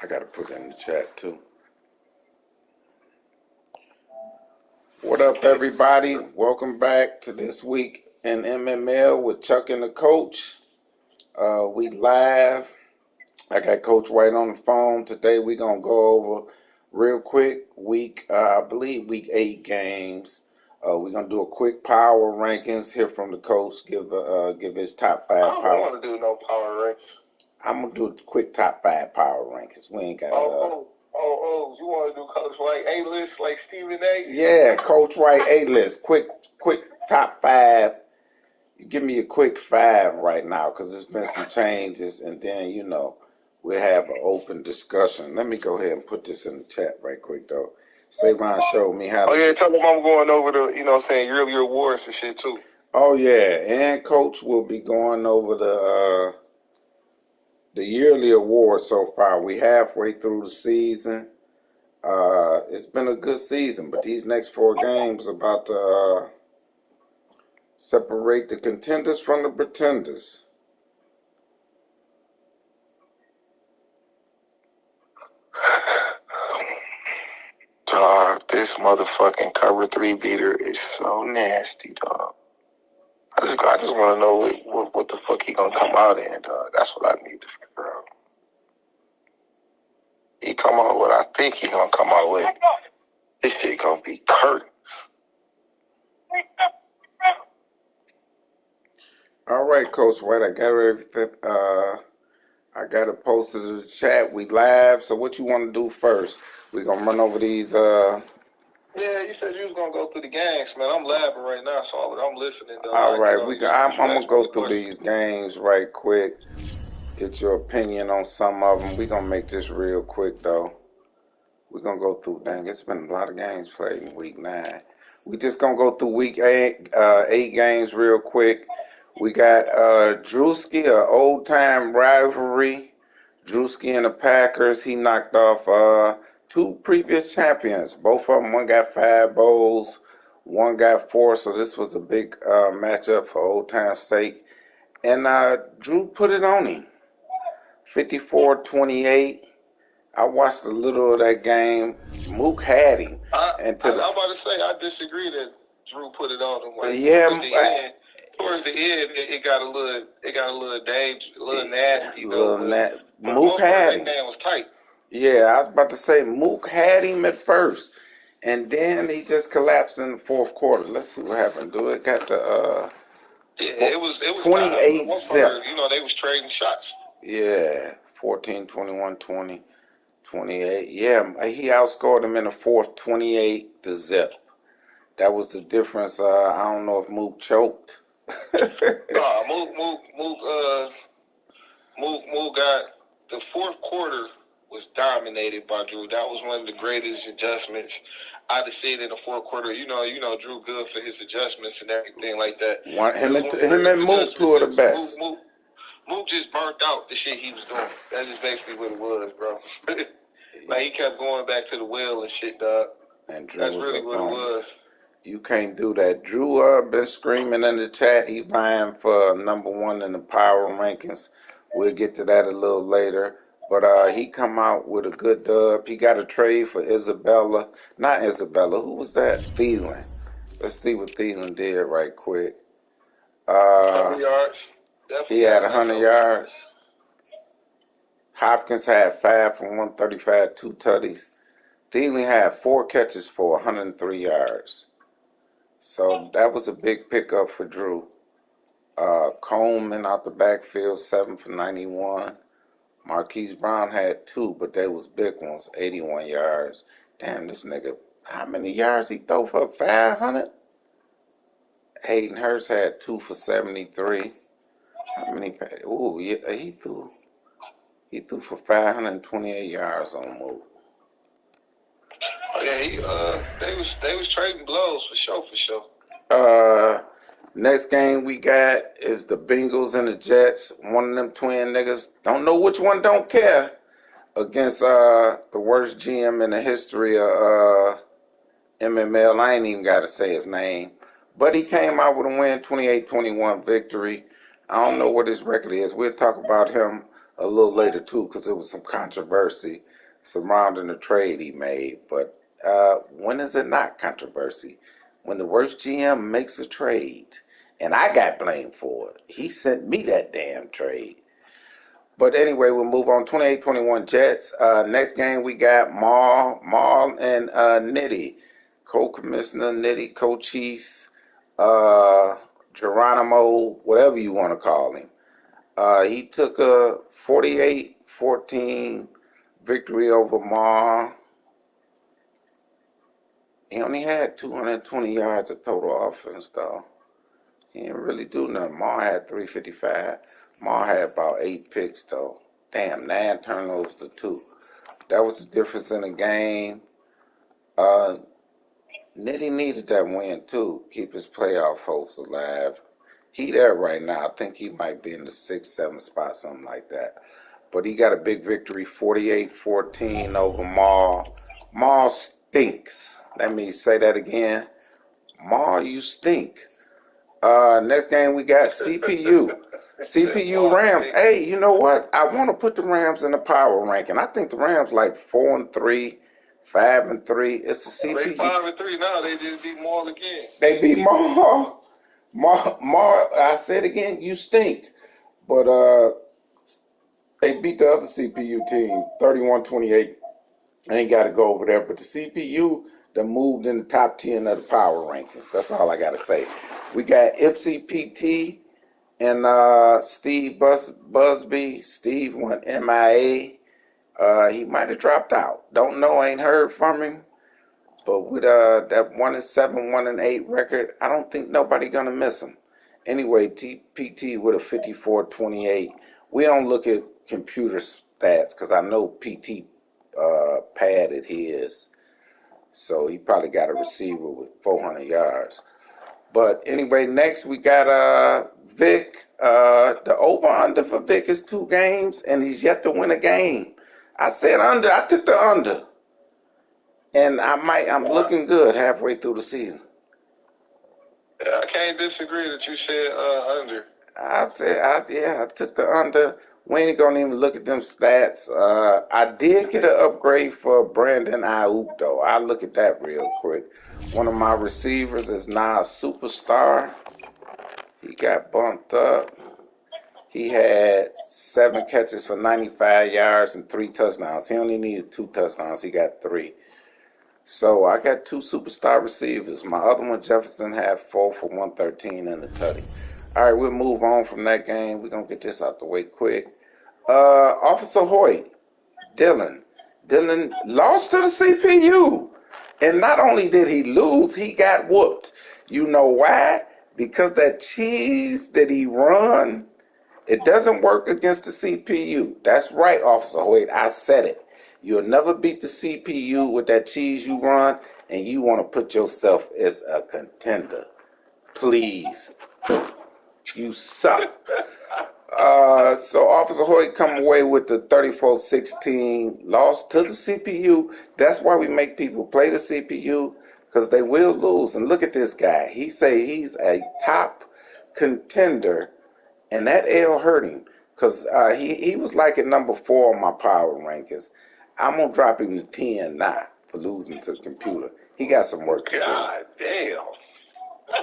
I gotta put it in the chat too. What up, everybody? Welcome back to This Week in MML with Chuck and the Coach. We live. I got Coach White on the phone. Today we're gonna go over real quick I believe week 8 games. We're gonna do a quick power rankings. Hear from the coach. Give his top 5 power. I don't want to do no power rankings. I'm gonna do a quick top 5 power rankings. We ain't got. You want to do Coach White A-list like Stephen A? Yeah, Coach White A-list. Quick top 5. Give me a quick 5 right now because there's been some changes, and then we'll have an open discussion. Let me go ahead and put this in the chat right quick though. Savon showed me how. Oh yeah, tell them I'm going over the yearly awards and shit too. Oh yeah, and Coach will be going over the yearly awards so far. We halfway through the season. It's been a good season, but these next 4 games about to separate the contenders from the pretenders. Dog, this motherfucking cover 3 beater is so nasty, dog. I just want to know what the fuck he gonna come out in, dog. That's what I need to figure out. He come out what I think he gonna come out with. This shit gonna be curtains. All right, Coach White, I got everything. I got it posted in the chat. We live. So what you want to do first? We gonna run over these. Yeah, you said you was gonna go through the games, man. I'm laughing right now, so I'm listening. Though. All right, I'm gonna go through these games right quick. Get your opinion on some of them. We gonna make this real quick though. We're gonna go through. Dang, it's been a lot of games played in week 9. We just gonna go through week 8, 8 games real quick. We got Drewski, an old time rivalry. Drewski and the Packers. He knocked off 2 previous champions. Both of them, one got 5 bowls, one got 4. So this was a big matchup for old time's sake. And Drew put it on him, 54-28. I watched a little of that game. Mook had him. I'm about to say I disagree that Drew put it on him. Like, yeah, towards the end, it got a little dangerous, a little nasty though. Mook had him. That game was tight. Yeah, I was about to say Mook had him at first, and then he just collapsed in the 4th quarter. Let's see what happened. Do it got the it was 28 zip. They was trading shots. Yeah, 14, 21, 20. 28. Yeah, he outscored him in the 4th, 28 to zip. That was the difference. I don't know if Mook choked. Mook got the 4th quarter was dominated by Drew. That was one of the greatest adjustments I'd have seen in the 4th quarter. You know, Drew good for his adjustments and everything like that. Him and Mook, 2 of the best. Mook just burnt out the shit he was doing. That's just basically what it was, bro. Like, he kept going back to the well and shit, dog. And Drew That's really what it was. You can't do that. Drew been screaming in the chat. He vying for number 1 in the power rankings. We'll get to that a little later. But he come out with a good dub. He got a trade for Isabella. Not Isabella. Who was that? Thielen. Let's see what Thielen did right quick. 100 yards. Definitely he had 100 yards. Hopkins had 5 for 135, 2 tutties. Thielen had 4 catches for 103 yards. So that was a big pickup for Drew. Coleman out the backfield, 7 for 91. Marquise Brown had 2, but they was big ones, 81 yards. Damn, this nigga, how many yards he throw for 500? Hayden Hurst had 2 for 73. How many? Ooh, yeah, he threw for 528 yards on the move. Oh yeah, they was trading blows for sure. Next game we got is the Bengals and the Jets. One of them twin niggas, don't know which one don't care, against the worst GM in the history of MML. I ain't even got to say his name. But he came out with a win, 28-21 victory. I don't know what his record is. We'll talk about him a little later too, because there was some controversy surrounding the trade he made. But when is it not controversy? When the worst GM makes a trade, and I got blamed for it. He sent me that damn trade. But anyway, we'll move on. 28-21 Jets. Next game we got Maul and Nitty. Co-commissioner Nitty, co-chiefs, Geronimo, whatever you want to call him. He took a 48-14 victory over Maul. He only had 220 yards of total offense, though. He didn't really do nothing. Maul had 355. Maul had about 8 picks, though. Damn, 9 turnovers to 2. That was the difference in the game. Nitty needed that win, too. Keep his playoff hopes alive. He there right now. I think he might be in the 6th, 7th spot, something like that. But he got a big victory, 48-14 over Maul. Maul stinks. Let me say that again. Maul, you stink. Next game we got CPU. CPU Rams. Hey, you know what? I want to put the Rams in the power ranking. I think the Rams like 4-3, 5-3. It's the CPU. They 5-3 now. They just beat Maul again. They beat Maul. Maul. I said again, you stink. But they beat the other CPU team 31-28. I ain't got to go over there. But the CPU that moved in the top 10 of the power rankings. That's all I got to say. We got Ipsy PT and Steve Busby. Steve went MIA. He might have dropped out. Don't know. Ain't heard from him. But with that 1-7, 1-8 record, I don't think nobody gonna miss him. Anyway, PT with a 54-28. We don't look at computer stats because I know PT padded his, so he probably got a receiver with 400 yards. But anyway, next we got Vic. The over/under for Vic is 2 games, and he's yet to win a game. I said under. I took the under. And I'm looking good halfway through the season. Yeah, I can't disagree that you said under. I took the under. We ain't gonna even look at them stats. I did get an upgrade for Brandon Ayuk, though. I'll look at that real quick. One of my receivers is now a superstar. He got bumped up. He had 7 catches for 95 yards and 3 touchdowns. He only needed 2 touchdowns. He got 3. So I got 2 superstar receivers. My other one, Jefferson, had 4 for 113 and a tutty. All right, we'll move on from that game. We're going to get this out the way quick. Officer Hoyt, Dylan lost to the CPU. And not only did he lose, he got whooped. You know why? Because that cheese that he run, it doesn't work against the CPU. That's right, Officer Hoyt. I said it. You'll never beat the CPU with that cheese you run, and you want to put yourself as a contender. Please. You suck. So Officer Hoyt come away with the 34-16 loss to the CPU. That's why we make people play the CPU, because they will lose. And look at this guy. He say he's a top contender, and that L hurt him. Because he was like at number 4 on my power rankings. I'm going to drop him to 10 now for losing to the computer. He got some work to do. God damn.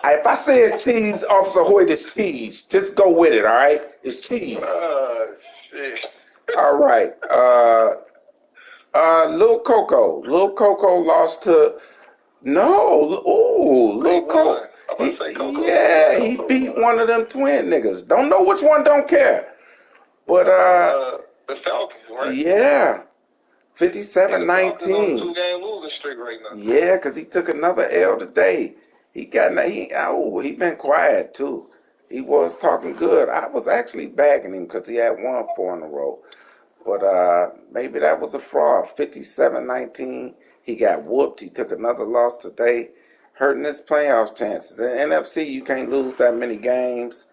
If I say it's cheese, Officer Hoyt, it's cheese. Just go with it, all right? It's cheese. Shit. All right. Lil Coco. Lil Coco lost to... No. Ooh, Lil Coco. Yeah, he beat one of them twin niggas. Don't know which one, don't care. But the Falcons, right? Yeah, 57-19. On a 2-game losing streak right now. Yeah, because he took another L today. He been quiet too. He was talking good. I was actually bagging him because he had won 4 in a row. But maybe that was a fraud. 57-19. He got whooped. He took another loss today, hurting his playoff chances. In NFC, you can't lose that many games.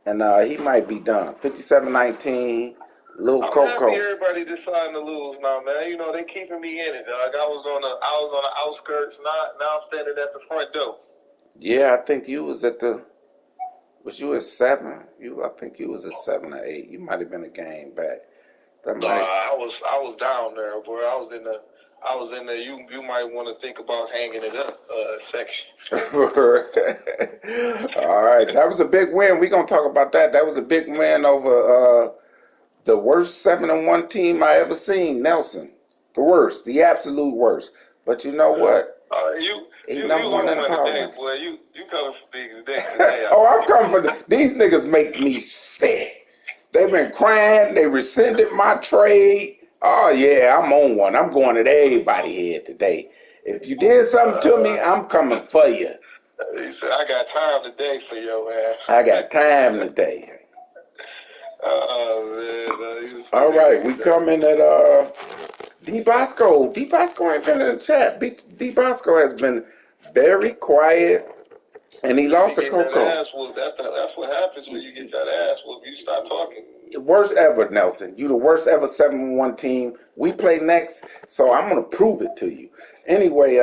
And he might be done. 57-19. Lil Coco. I'm happy everybody deciding to lose now, man. You know, they keeping me in it, dog. I was on the outskirts. Now I'm standing at the front door. Yeah, I think you was at the... Was you at 7? I think you was at 7 or 8. You might have been a game back. That No, might. I was down there, boy. I was in the you might want to think about hanging it up section. All right, that was a big win. We're gonna talk about that. That was a big win over the worst 7-1 team I ever seen, Nelson. The worst, the absolute worst. But you know what? You Number one in the living power today, rankings. boy. You coming for these next today. Oh, I'm coming for these niggas make me sick. They've been crying. They rescinded my trade. Oh yeah, I'm on one. I'm going at everybody here today. If you did something to me, I'm coming for you. He said, I got time today for your ass. I got time today. Man. All right, we coming at D Bosco. D Bosco ain't been in the chat. D Bosco has been very quiet, and he lost to Coco. That ass whoop. That's what happens when you get that ass whoop. You stop talking. Worst ever, Nelson. You the worst ever 7-1 team. We play next, so I'm gonna prove it to you. Anyway,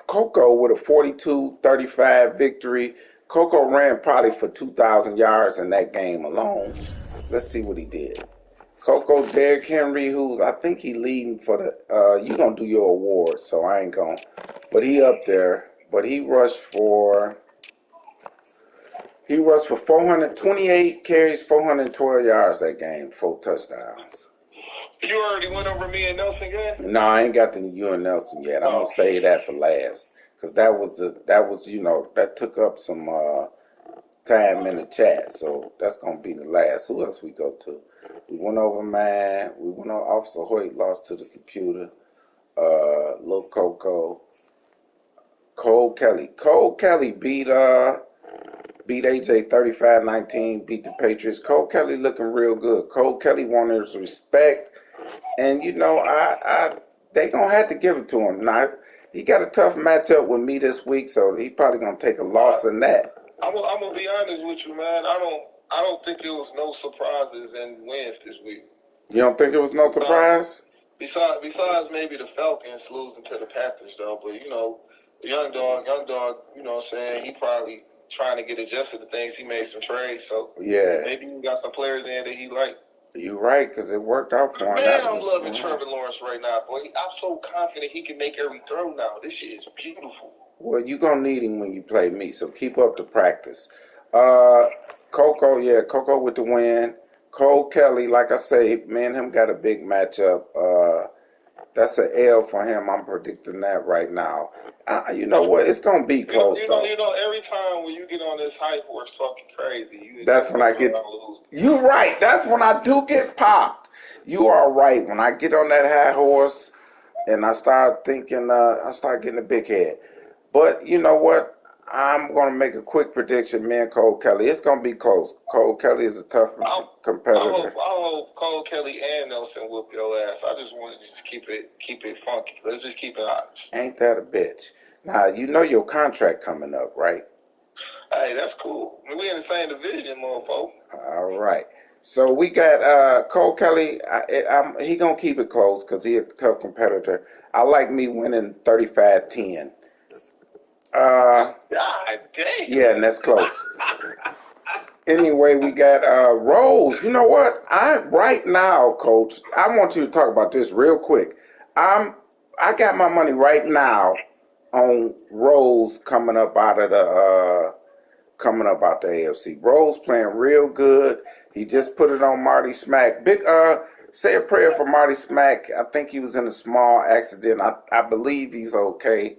Coco with a 42-35 victory. Coco ran probably for 2,000 yards in that game alone. Let's see what he did. Coco, Derrick Henry, who's I think he leading for the. You gonna do your award, so I ain't gonna. But he up there. But he rushed for 428 carries, 412 yards that game, 4 touchdowns. You already went over me and Nelson again? No, I ain't got the you and Nelson yet. I'm gonna save that for last, cause that was that took up some time in the chat, so that's gonna be the last. Who else we go to? We went over we went over Officer Hoyt lost to the computer. Lil Coco. Cole Kelly beat AJ 35-19, beat the Patriots. Cole Kelly looking real good. Cole Kelly wanted his respect, and they gonna have to give it to him. Now he got a tough matchup with me this week, so he probably gonna take a loss in that. I'm gonna be honest with you, man. I don't think it was no surprises and wins this week. You don't think it was no surprise? Besides maybe the Falcons losing to the Panthers, though. But young dog, you know what I'm saying? He probably trying to get adjusted to things. He made some trades, so yeah, maybe he got some players in that he liked. You're right, because it worked out for him. Man, I'm loving Trevor Lawrence right now, boy. I'm so confident he can make every throw now. This shit is beautiful. Well, you're going to need him when you play me, so keep up the practice. Coco with the win. Cole Kelly, like I say, me and him got a big matchup. That's an L for him. I'm predicting that right now. You know what? It's going to be close, though. Every time when you get on this high horse talking crazy, that's when I get. You're right. That's when I do get popped. You are right. When I get on that high horse and I start thinking, I start getting a big head. But you know what? I'm going to make a quick prediction. Me and Cole Kelly. It's going to be close. Cole Kelly is a tough competitor. I hope Cole Kelly and Nelson whoop your ass. I just want to just keep it funky. Let's just keep it honest. Ain't that a bitch? Now, you know your contract coming up, right? Hey, that's cool. I mean, we in the same division, motherfucker. All right. So we got Cole Kelly. He going to keep it close because he a tough competitor. I like me winning 35-10. God damn. Yeah, and that's close. Anyway, we got Rose. You know what? Right now, Coach, I want you to talk about this real quick. I got my money right now on Rose coming up out the AFC. Rose playing real good. He just put it on Marty Smack. Say a prayer for Marty Smack. I think he was in a small accident. I believe he's okay.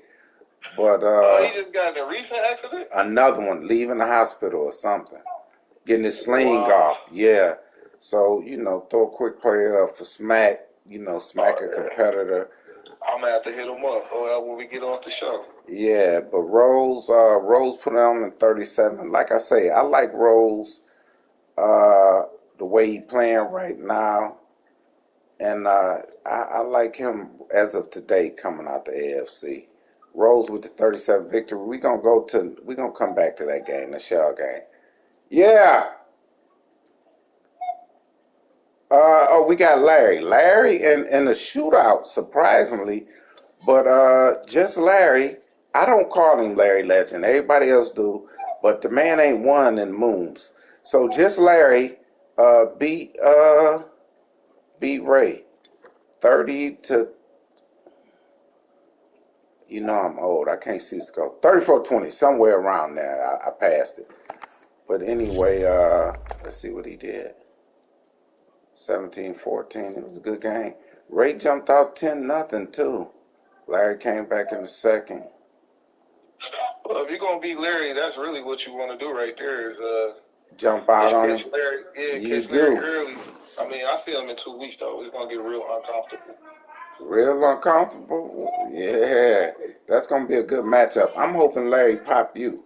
But he just got in a recent accident? Another one, leaving the hospital or something. Getting his sling off. Yeah. So, throw a quick prayer up for Smack. Smack a competitor. I'm going to have to hit him up when we get off the show. Yeah, but Rose put it on in 37. Like I say, I like Rose the way he playing right now. And I like him as of today coming out the AFC. Rose with the 37 victory. We're gonna come back to that game, the Shell game. Yeah. We got Larry. Larry in a shootout, surprisingly. But just Larry, I don't call him Larry Legend. Everybody else do. But the man ain't won in moons. So just Larry beat beat Ray 30 to. You know I'm old. I can't see the score. 34-20, somewhere around there. I passed it. But anyway, let's see what he did. 17-14. It was a good game. Ray jumped out 10-0 too. Larry came back in the second. Well, if you're gonna beat Larry, that's really what you want to do right there. Is jump out on him. Larry, catch Larry early. I mean, I see him in 2 weeks though. It's gonna get real uncomfortable. Real uncomfortable? Yeah, that's gonna be a good matchup. I'm hoping Larry pop you.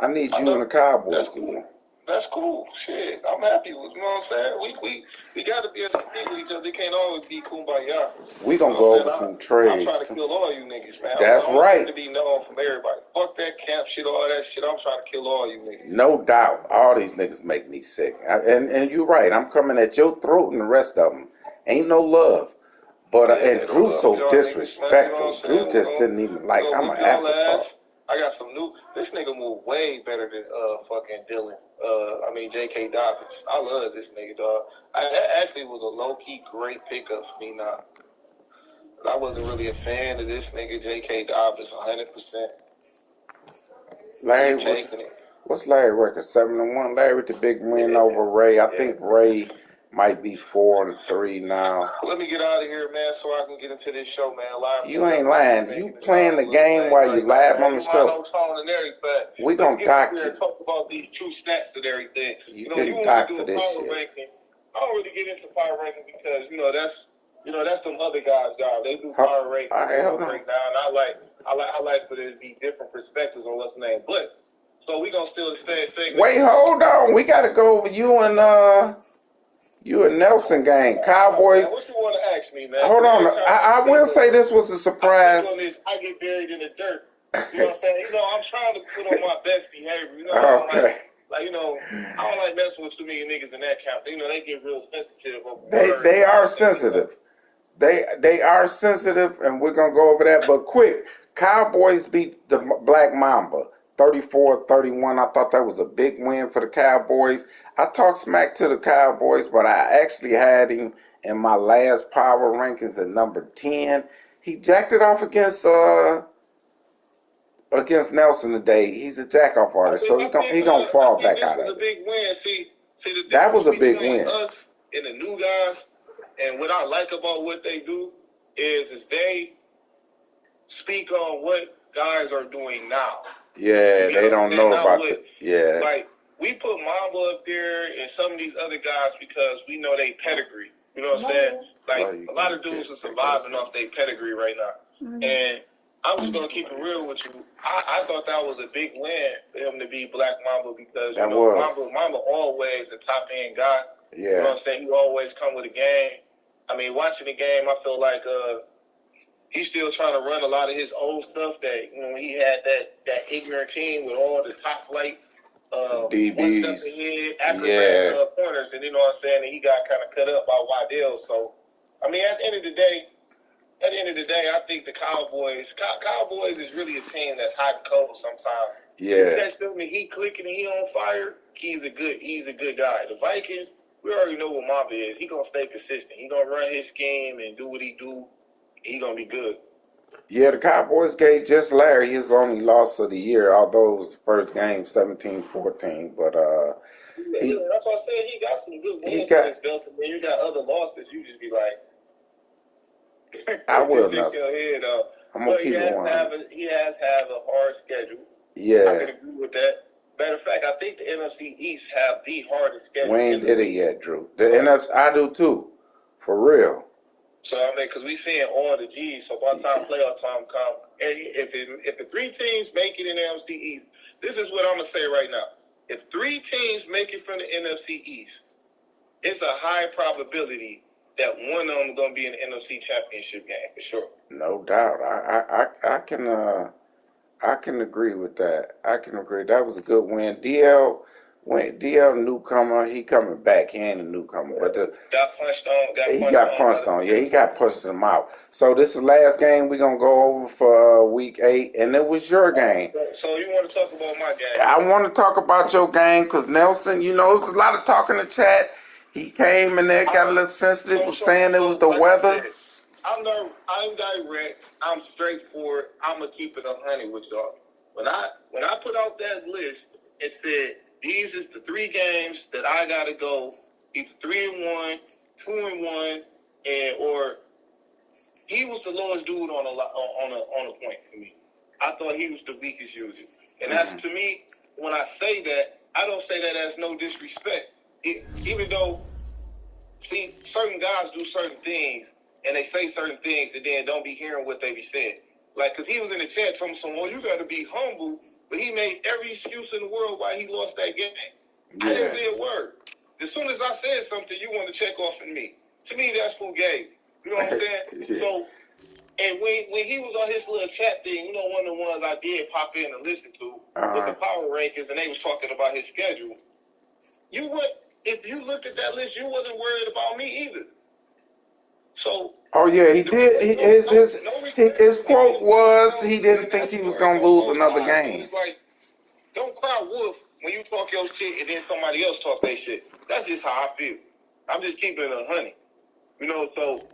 I need you and the Cowboys. That's cool. That's cool. Shit, I'm happy with, you know what I'm saying? We got to be able to compete with each other. They can't always be kumbaya. We gonna go over some trades. I'm trying to kill all you niggas, man. That's right. To be known from everybody. Fuck that camp shit, all that shit. I'm trying to kill all you niggas. No doubt. All these niggas make me sick. And you're right. I'm coming at your throat and the rest of them. Ain't no love. But and Drew's so disrespectful. Niggas, Drew just didn't even like. I'm an afterthought. I got some new. This nigga moved way better than fucking Dylan. J.K. Dobbins. I love this nigga, dog. That actually was a low key great pickup for me now. I wasn't really a fan of this nigga J.K. Dobbins 100%. Larry, what's Larry record? 7-1. Larry with the big win over Ray. I think Ray might be 4-3 now. Let me get out of here, man, so I can get into this show, man. Live. You ain't lying. You playing the game while you live on the show. We gonna dock you. Talk about these true stats and everything. You getting docked for this shit. Ranking. I don't really get into power ranking because that's them other guys' job. They do power rankings. Breakdown. I like for there to be different perspectives on what's the name. But so we gonna still stay segment. Wait, hold on. We gotta go over you and Nelson game. Cowboys. What you want to ask me, man? Hold on. I will say this was a surprise. I get buried in the dirt. You know what I'm saying? I'm trying to put on my best behavior. Okay. I don't like messing with too many niggas in that camp. They get real sensitive. They are sensitive. They are sensitive, and we're gonna go over that. But quick, Cowboys beat the Black Mamba 34-31. I thought that was a big win for the Cowboys. I talked smack to the Cowboys, but I actually had him in my last power rankings at number 10. He jacked it off against Nelson today. He's a jack-off artist, so he gonna fall back out of it. That was a big win. See that was a big win. Us and the new guys, and what I like about what they do is they speak on what guys are doing now. Yeah, they don't know about it. Yeah. Like, we put Mamba up there and some of these other guys because we know they pedigree. You know what I'm saying? Like, a lot of dudes are surviving off their pedigree right now. Mm-hmm. And I'm just going to keep it real with you. I thought that was a big win for him to be Black Mamba because, Mamba always a top-end guy. Yeah. You know what I'm saying? He always come with a game. I mean, watching the game, I feel like he's still trying to run a lot of his old stuff that, when he had that ignorant team with all the top flight DBs, accurate corners, and you know what I'm saying, and he got kind of cut up by Waddell. So, I mean, at the end of the day, I think the Cowboys is really a team that's hot and cold sometimes. Yeah. If you guys he clicking and he on fire, he's a good guy. The Vikings, we already know what Mamba is. He gonna stay consistent. He gonna run his scheme and do what he do. He gonna be good. Yeah, the Cowboys gave just Larry his only loss of the year, although it was the first game, 17-14. But that's why I said he got some good wins in his belt. When you got other losses, you just be like, I will not. I'm gonna keep it on. He has had a hard schedule. Yeah, I can agree with that. Matter of fact, I think the NFC East have the hardest schedule. We ain't did it yet, Drew. The NFC, I do too, for real. So I mean, because we seeing all the G's. So by the time playoff time come, and if the 3 teams make it in the NFC East, this is what I'm gonna say right now. If 3 teams make it from the NFC East, it's a high probability that one of them gonna be in the NFC Championship game for sure. No doubt. I can agree with that. I can agree. That was a good win. DL newcomer, he coming back. He ain't a newcomer, but got punched on. He got punched on. Yeah, he got punched him out. So this is the last game we're gonna go over for week 8, and it was your game. So you want to talk about my game? I want to talk about your game because Nelson, there's a lot of talk in the chat. He came and there got a little sensitive, was saying it was the weather. I'm direct. I'm straightforward. I'm gonna keep it 100 with y'all. When I put out that list, it said these is the 3 games that I gotta go either 3-1, 2-1, and or he was the lowest dude on a point for me. I thought he was the weakest user, and that's to me. When I say that, I don't say that as no disrespect. Even though, see, certain guys do certain things and they say certain things and then don't be hearing what they be saying. Like, because he was in the chat telling someone, well, you got to be humble, but he made every excuse in the world why he lost that game. Yeah. I didn't say a word. As soon as I said something, you want to check off on me. To me, that's fugazi. You know what I'm saying? Yeah. So, and when he was on his little chat thing, you know, one of the ones I did pop in and listen to with the power rankings, and they was talking about his schedule. If you looked at that list, you wasn't worried about me either. So. Oh yeah, he did. His quote was he didn't think he was gonna lose another game. It's like, don't cry wolf when you talk your shit and then somebody else talk their shit. That's just how I feel. I'm just keeping it 100. You know, so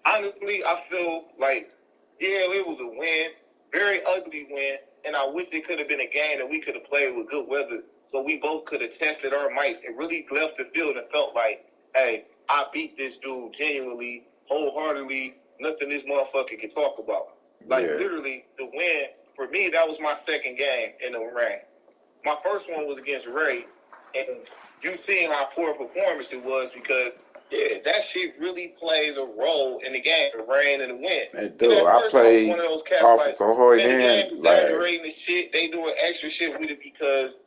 honestly, I feel like, yeah, it was a win, very ugly win, and I wish it could have been a game that we could have played with good weather, so we both could have tested our mics and really left the field and felt like, hey, I beat this dude genuinely, wholeheartedly, nothing this motherfucker can talk about. Like, literally, the win, for me, that was my second game in the rain. My first one was against Ray, and you seen how poor performance it was because, yeah, that shit really plays a role in the game, the rain and the wind. It do. I played one of those cats Officer Hoy man, the then. game exaggerating the shit. They doing extra shit with it because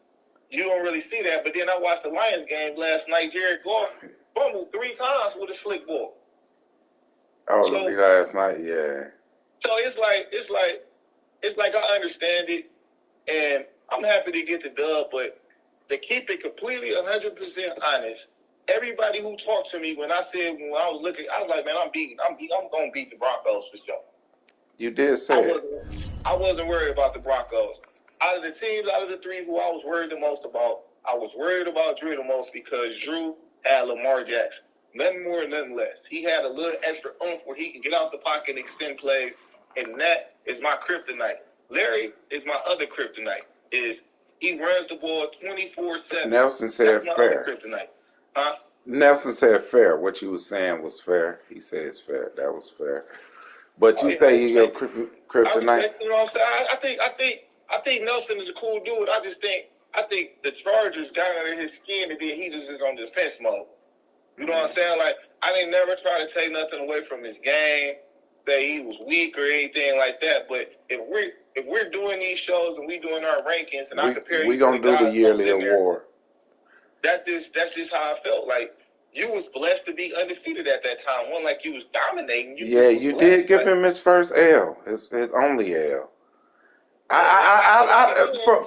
you don't really see that. But then I watched the Lions game last night. Jared Goff fumbled 3 times with a slick ball. Oh, last night, yeah. So it's like I understand it, and I'm happy to get the dub, but to keep it completely 100% honest, everybody who talked to me when I was looking, I was like, man, I'm going to beat the Broncos for sure. You did say I wasn't worried about the Broncos. Out of the 3 who I was worried the most about, I was worried about Drew the most because Drew had Lamar Jackson. Nothing more, nothing less. He had a little extra oomph where he can get out the pocket and extend plays, and that is my kryptonite. Larry is my other kryptonite. He runs the ball 24/7. Nelson said fair. Kryptonite. Huh? Nelson said fair. What you were saying was fair. He said it's fair. That was fair. But you say you go kryptonite. You know what I'm saying? I think Nelson is a cool dude. I think the Chargers got under his skin and then he just is on defense mode. You know what I'm saying? Like, I didn't never try to take nothing away from his game, say he was weak or anything like that. But if we're doing these shows and we doing our rankings and I compare you to the guys, we gonna do the yearly award. That's just how I felt. Like, you was blessed to be undefeated at that time. One, like you was dominating. You did give him his first L, his only L.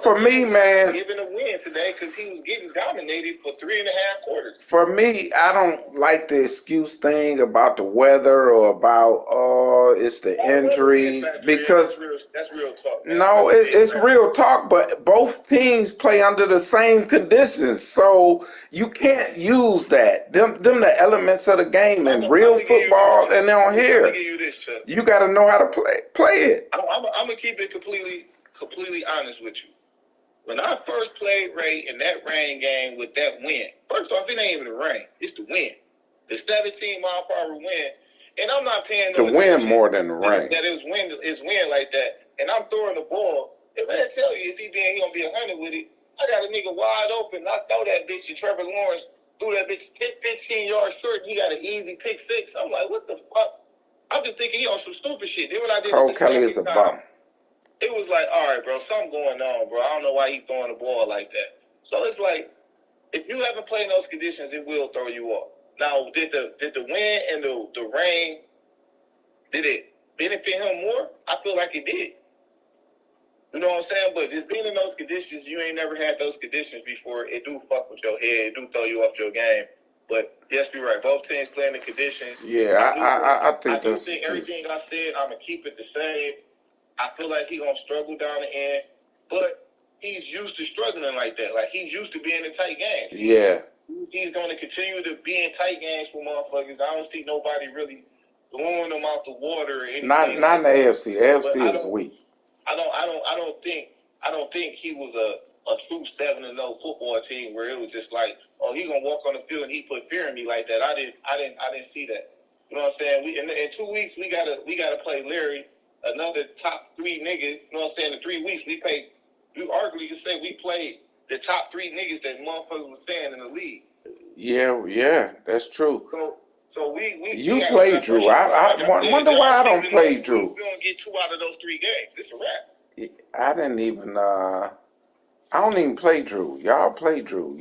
For me, man, giving a win today because he was getting dominated for 3.5 quarters. For me, I don't like the excuse thing about the weather or about it's the injuries because that's real talk. Man. No, it's real talk. But both teams play under the same conditions, so you can't use that. Them the elements of the game in real football and on here. Let me give you this, Chuck. You got to know how to play it. I'm gonna keep it completely honest with you. When I first played Ray in that rain game with that wind, first off, it ain't even the rain, it's the wind. The 17-mile-per-hour wind, and I'm not paying no attention. The wind more than the rain. That is wind like that, and I'm throwing the ball. If I tell you if he gonna be 100 with it, I got a nigga wide open. I throw that bitch, and Trevor Lawrence threw that bitch 15 yards short, and he got an easy pick 6. I'm like, what the fuck? I'm just thinking he on some stupid shit. Then when I did Cole Kelly is a bum. It was like, all right, bro, something going on, bro. I don't know why he throwing the ball like that. So it's like, if you haven't played in those conditions, it will throw you off. Now, did the wind and the rain, did it benefit him more? I feel like it did. You know what I'm saying? But just being in those conditions, you ain't never had those conditions before. It do fuck with your head. It do throw you off your game. But yes, you're right. Both teams playing the conditions. Yeah, I think everything I said, I'm gonna keep it the same. I feel like he's going to struggle down the end, but he's used to struggling like that. Like, he's used to being in tight games. Yeah. he's going to continue to be in tight games for motherfuckers. I don't see nobody really blowing them out the water or anything. Not in the AFC. The AFC is weak. I don't think he was a true 7-0 football team where it was just like, oh, he gonna walk on the field and he put fear in me like that. I didn't see that. You know what I'm saying? We in 2 weeks we gotta play Larry, another top 3 niggas. You know what I'm saying? In 3 weeks we arguably could say we played the top 3 niggas that motherfuckers was saying in the league. Yeah, that's true. So we you play Drew. I wonder why I don't play Drew. We don't get 2 out of those 3 games. It's a wrap. I didn't even. I don't even play Drew. Y'all play Drew.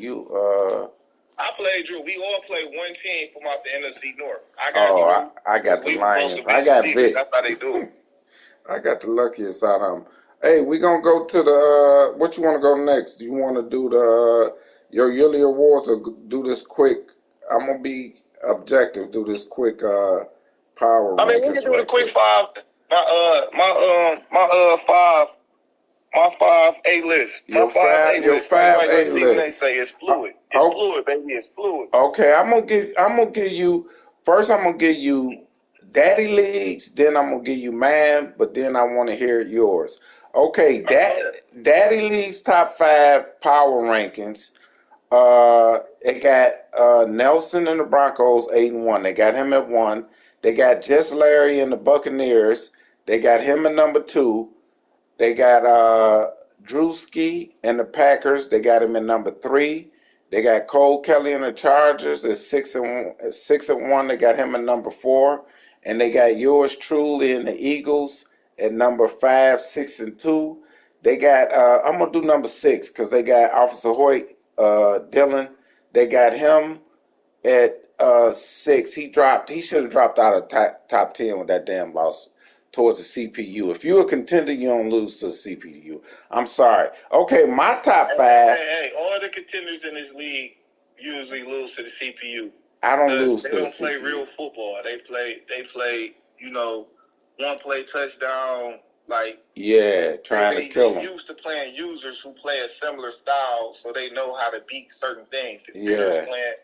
I played Drew. We all play one team from out the NFC North. I got Drew. I got the Lions. I got Vic. That's how they do it. I got the luckiest out of them. Hey, we gonna go to the. What you want to go next? Do you want to do the your yearly awards or do this quick? I'm gonna be objective. Do this quick power. I mean, we can do the quick 5. My 5 A list. Your 5 A list. They say it's fluid. It's fluid, baby. It's fluid. Okay, I'm gonna give you first. I'm gonna give you Daddy Leagues. Then I'm gonna give you mine. But then I want to hear yours. Okay, Daddy League's top 5 power rankings. It got Nelson and the Broncos 8-1. They got him at 1. They got Just Larry and the Buccaneers. They got him at number 2. They got Drewski and the Packers. They got him at number 3. They got Cole Kelly and the Chargers at 6-1. They got him at number 4. And they got yours truly and the Eagles at number 5, 6-2. They got I'm gonna do number 6 because they got Officer Hoyt, Dylan. They got him at 6. He should have dropped out of top 10 with that damn loss towards the CPU. If you're a contender, you don't lose to the CPU. I'm sorry. Okay, my top 5. Hey, all the contenders in this league usually lose to the CPU. I don't lose to the CPU. They don't play real football. They play, one play touchdown, trying to kill them. They're used to playing users who play a similar style, so they know how to beat certain things. The players playing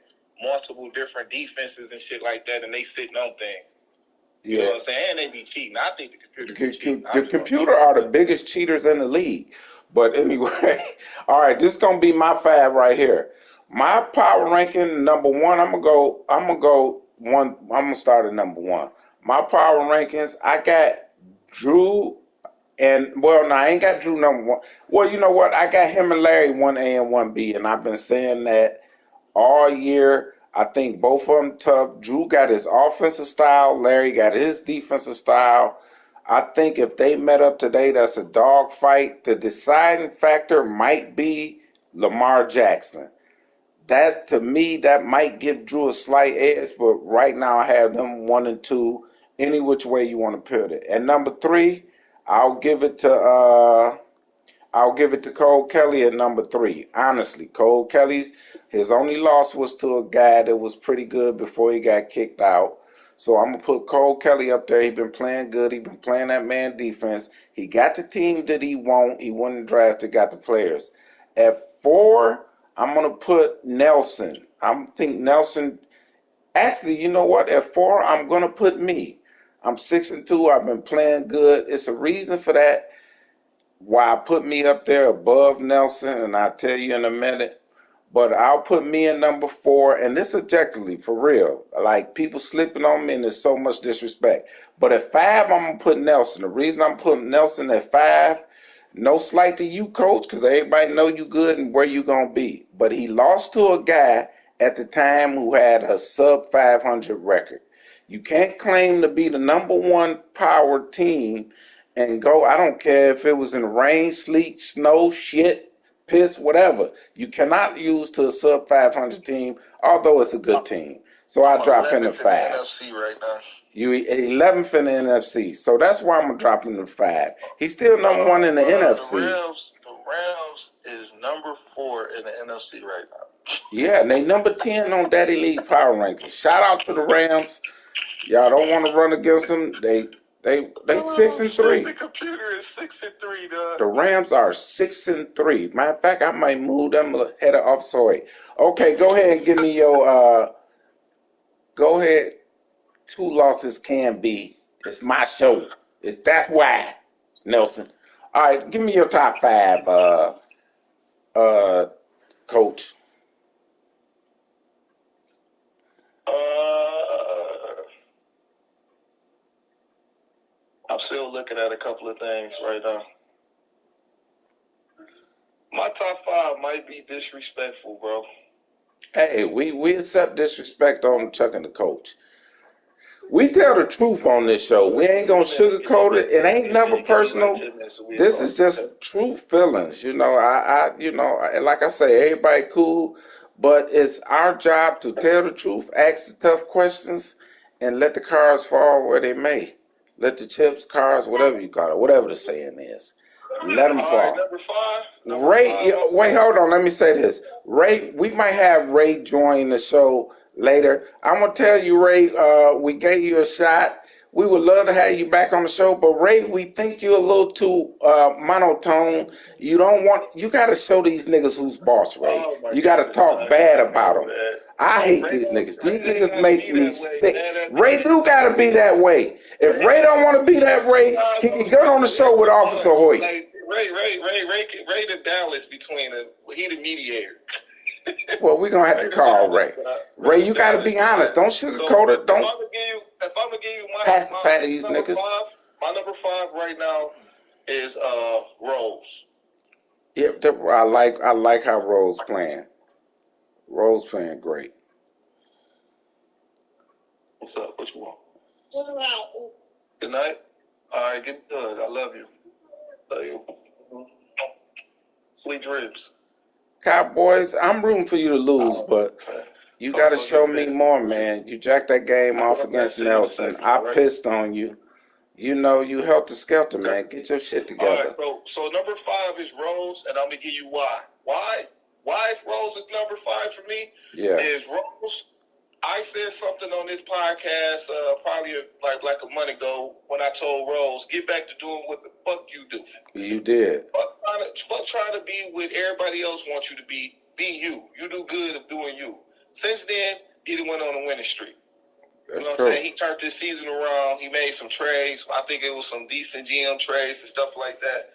multiple different defenses and shit like that, and they sitting on things. You know what I'm saying? And they be cheating. I think the computer are the biggest cheaters in the league. But anyway, all right, this is gonna be my 5 right here. My power ranking number 1. I'm gonna start at number 1. My power rankings, I got Drew I ain't got Drew number 1. Well, you know what? I got him and Larry 1A and 1B, and I've been saying that all year. I think both of them tough. Drew got his offensive style. Larry got his defensive style. I think if they met up today, that's a dog fight. The deciding factor might be Lamar Jackson. To me, that might give Drew a slight edge, but right now I have them 1 and 2, any which way you want to put it. At number 3, I'll give it to Cole Kelly at number 3. Honestly, Cole Kelly's his only loss was to a guy that was pretty good before he got kicked out. So I'm gonna put Cole Kelly up there. He been playing good. He been playing that man defense. He got the team that he want. He won the draft. Got the players. At 4, I'm gonna put Nelson. I think Nelson. Actually, you know what? At 4, I'm gonna put me. I'm 6-2. I've been playing good. It's a reason for that. Why I put me up there above Nelson, and I'll tell you in a minute. But I'll put me in number 4, and this objectively, for real. Like, people slipping on me, and there's so much disrespect. But at 5, I'm going to put Nelson. The reason I'm putting Nelson at 5, no slight to you, coach, because everybody know you good and where you going to be. But he lost to a guy at the time who had a sub-500 record. You can't claim to be the number 1 power team and go. I don't care if it was in rain, sleet, snow, shit, piss, whatever. You cannot use to a sub 500 team, although it's a good team. So I drop him to 5. NFC right now. You 11th in the NFC, so that's why I'm gonna drop him to 5. He's still number 1 in the NFC. The Rams is number 4 in the NFC right now. Yeah, and they number 10 on Daddy League Power Rankings. Shout out to the Rams. Y'all don't want to run against them. They 6-3. The computer is 6-3, dog. The Rams are 6-3. Matter of fact, I might move them head off soy. Okay, go ahead and give me your go ahead. 2 losses can be. It's my show. That's why, Nelson. All right, give me your top 5, coach. I'm still looking at a couple of things right now. My top 5 might be disrespectful, bro. Hey, we accept disrespect on Chuck and the coach. We tell the truth on this show. We ain't gonna sugarcoat it. It ain't never personal. This is just true feelings. Like I say, everybody cool, but it's our job to tell the truth, ask the tough questions, and let the cards fall where they may. Let the chips, cards, whatever you call it, whatever the saying is, let them fall. Number 5. Ray, wait, hold on. Let me say this. Ray, we might have Ray join the show later. I'm gonna tell you, Ray. We gave you a shot. We would love to have you back on the show, but Ray, we think you're a little too monotone. You don't want. You got to show these niggas who's boss, Ray. You got to talk bad about them. I hate these niggas. These niggas make me sick. Ray do gotta be that way. If Ray don't want to be that way, he can get on the show with Officer Hoyt. Ray the balance between them. He the mediator. Well, we're gonna have to call Ray. Ray, you gotta be honest. Don't sugarcoat it. Don't. If I'm gonna give you pacify these niggas. My number 5 right now is Rose. Yeah, I like how Rose playing. Rose playing great. What's up? What you want? Good night. Good night. All right, get good. I love you. Love you. Sweet dreams. Cowboys, I'm rooting for you to lose, but you got to show me more, man. You jacked that game off against Nelson. I pissed on you. You know, you helter skelter, man. Get your shit together. All right, so number 5 is Rose, and I'm going to give you why. Why Rose is number 5 for me is Rose. I said something on this podcast probably like a month ago when I told Rose, get back to doing what the fuck you do. You did. Fuck trying to be what everybody else wants you to be. Be you. You do good of doing you. Since then, he went on a winning streak. You know what I'm saying? He turned this season around. He made some trades. I think it was some decent GM trades and stuff like that.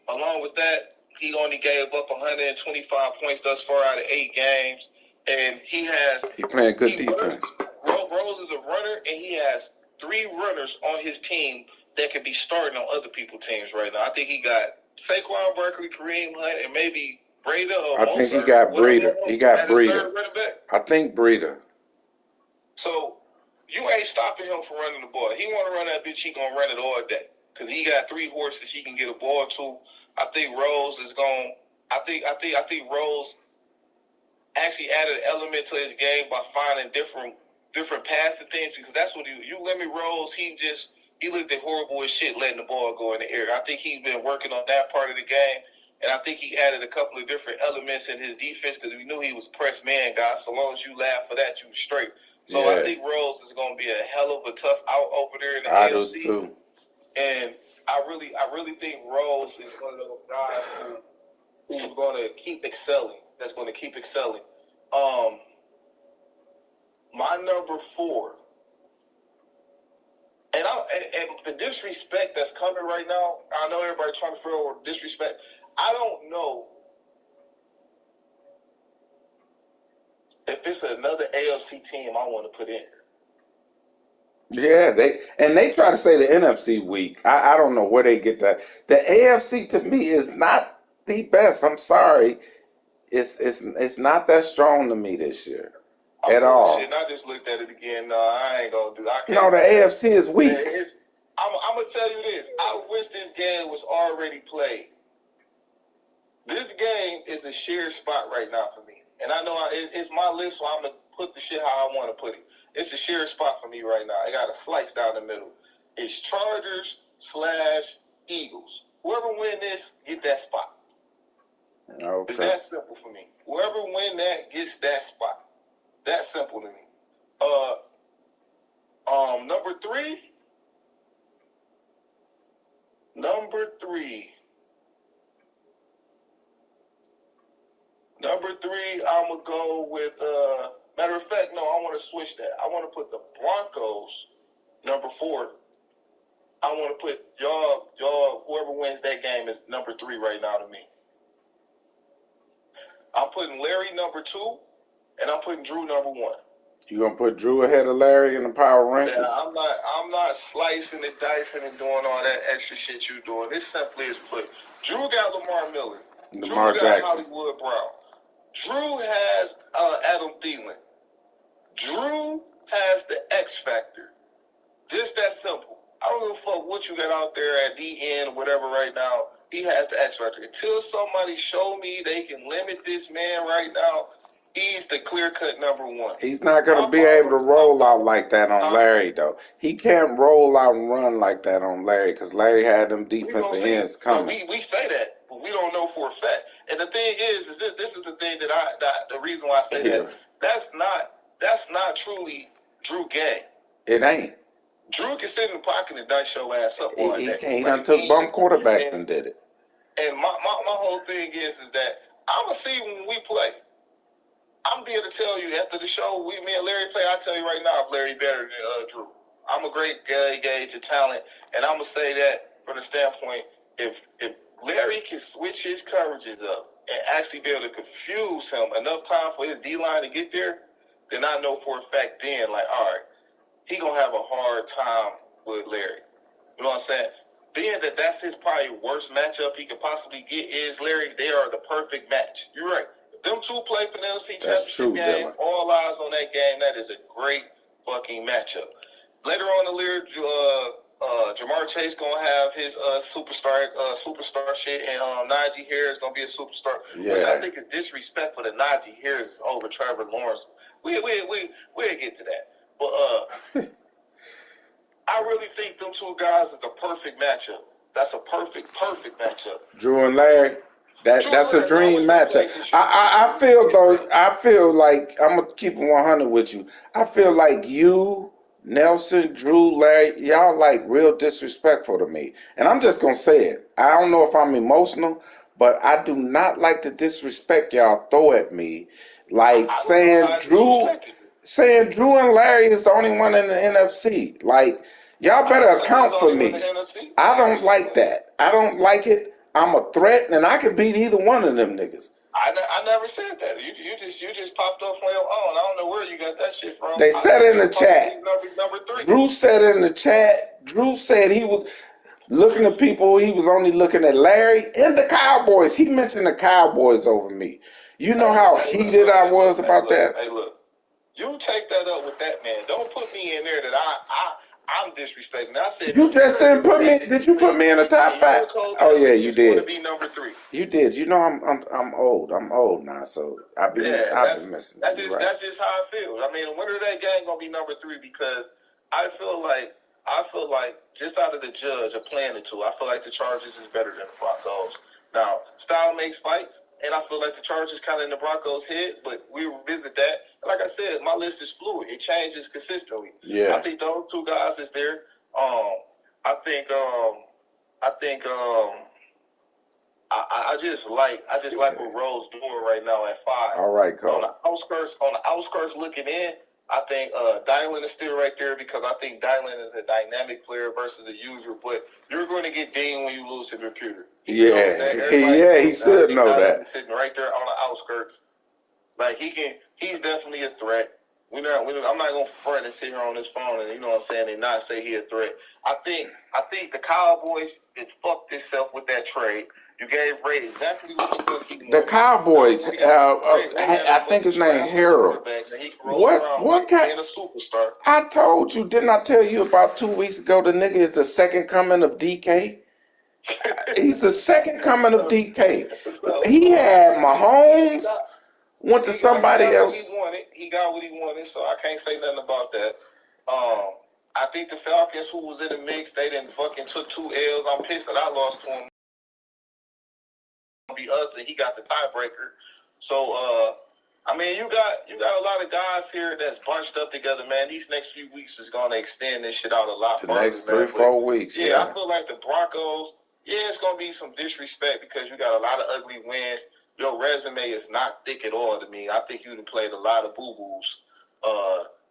Along with that, he only gave up 125 points thus far out of 8 games. And he playing good defense. Rose is a runner, and he has 3 runners on his team that could be starting on other people's teams right now. I think he got Saquon Barkley, Kareem Hunt, and maybe Breida or I think he got Breida. He got Breida. I think Breida. So you ain't stopping him from running the ball. He want to run that bitch, he gonna run it all day because he got 3 horses he can get a ball to. I think Rose is going. I think Rose actually added an element to his game by finding different passing things because that's what you let me Rose. He looked at horrible as shit letting the ball go in the air. I think he's been working on that part of the game. And I think he added a couple of different elements in his defense because we knew he was a press man guy. So long as you laugh for that, you straight. So I think Rose is going to be a hell of a tough out over there in the AFC. I do too. And I really think Rose is one of those guys who's going to keep excelling. That's going to keep excelling. My number 4. And the disrespect that's coming right now, I know everybody's trying to feel disrespect. I don't know if it's another AFC team I want to put in. Yeah, they try to say the NFC weak. I don't know where they get that. The AFC to me is not the best. I'm sorry, it's not that strong to me this year at all. I just looked at it again. No, I ain't gonna do that. No, the AFC is weak. I'm gonna tell you this. I wish this game was already played. This game is a shared spot right now for me. And I know it's my list, so I'm going to put the shit how I want to put it. It's a shared spot for me right now. I got a slice down the middle. It's Chargers/Eagles. Whoever win this, get that spot. Okay. It's that simple for me. Whoever win that gets that spot. That's simple to me. Number 3, Number three, I'm going to go with, matter of fact, no, I want to switch that. I want to put the Broncos, number 4. I want to put y'all, whoever wins that game is number 3 right now to me. I'm putting Larry number 2, and I'm putting Drew number 1. You gonna put Drew ahead of Larry in the power rankings? Yeah, I'm not slicing and dicing and doing all that extra shit you doing. This simply is put. Drew got Lamar Miller. Lamar Drew Jackson. got Hollywood Brown. Drew has Adam Thielen. Drew has the X factor. Just that simple. I don't give a fuck what you got out there at the end or whatever right now. He has the X factor. Until somebody show me they can limit this man right now, he's the clear-cut number 1. He's not going to be able to roll out like that on Larry, though. He can't roll out and run like that on Larry because Larry had them defensive ends coming. We say that, but we don't know for a fact. And the thing is this is the thing that the reason why I say that. That's not truly Drew Gang. It ain't. Drew can sit in the pocket and dice your ass up all day. He done took bum quarterbacks and did it. And my whole thing is that I'm going to see when we play. I'm going to be able to tell you after the show, me and Larry play, I'll tell you right now if Larry better than Drew. I'm a great gauge of talent, and I'm going to say that from the standpoint, if Larry can switch his coverages up and actually be able to confuse him enough time for his D-line to get there, then I know for a fact then, like, all right, he going to have a hard time with Larry. You know what I'm saying? Being that that's his probably worst matchup he could possibly get is Larry, they are the perfect match. You're right. If them two play for the NFC Championship game, all eyes on that game. That is a great fucking matchup. Later on in the year, Jamar Chase gonna have his superstar shit, and Najee Harris gonna be a superstar, which I think is disrespectful that Najee Harris is over Trevor Lawrence. We'll get to that, but I really think them two guys is a perfect matchup. That's a perfect matchup. Drew and Larry. That's a dream matchup. I feel like I'm gonna keep it 100 with you. I feel like you, Nelson, Drew, Larry, y'all like real disrespectful to me. And I'm just gonna say it. I don't know if I'm emotional, but I do not like the disrespect y'all throw at me. Like saying Drew and Larry is the only one in the NFC. Like, y'all better account for me. I don't like that. I don't like it. I'm a threat, and I can beat either one of them niggas. I never said that. You just popped off on your own. I don't know where you got that shit from. They said in the chat. Number 3. Drew said in the chat. Drew said he was looking at people. He was only looking at Larry and the Cowboys. He mentioned the Cowboys over me. You know how heated I was about that. Hey, look. You take that up with that man. Don't put me in there that I'm disrespecting. I said you just didn't put me. Did you put me in the top 5? Oh yeah, you did. Be number 3. You did. You know I'm old. I'm old now, so I've been missing. That's just how I feel. I mean, the winner of that game gonna be number 3 because I feel like just out of the judge of playing the two, I feel like the Chargers is better than the Broncos. Now, style makes fights, and I feel like the Chargers kind of in the Broncos' head, but we revisit that. And like I said, my list is fluid; it changes consistently. Yeah, I think those two guys is there. I just like what Rose doing right now at 5. All right, Cole. On the outskirts looking in, I think Dylan is still right there because I think Dylan is a dynamic player versus a user. But you're going to get dinged when you lose to the computer. He should know that. He's sitting right there on the outskirts, like he's definitely a threat. I'm not going to front and sit here on this phone and, you know what I'm saying, and not say he a threat. I think the Cowboys it fucked itself with that trade. You gave Ray exactly what he wanted. The Cowboys, I think his name Harold. What kind? Being a superstar. I told you, didn't I tell you about 2 weeks ago? The nigga is the second coming of DK. He's the second coming of DK. He had Mahomes. Went to somebody else. He got what he wanted, so I can't say nothing about that. I think the Falcons, who was in the mix, they didn't fucking took 2 L's. I'm pissed that I lost to him. Be us, and he got the tiebreaker. So, I mean, you got a lot of guys here that's bunched up together, man. These next few weeks is going to extend this shit out a lot further. The next 3-4 weeks. Yeah, I feel like the Broncos Yeah, it's gonna be some disrespect because you got a lot of ugly wins. Your resume is not thick at all to me. I think you'd have played a lot of boo-boos.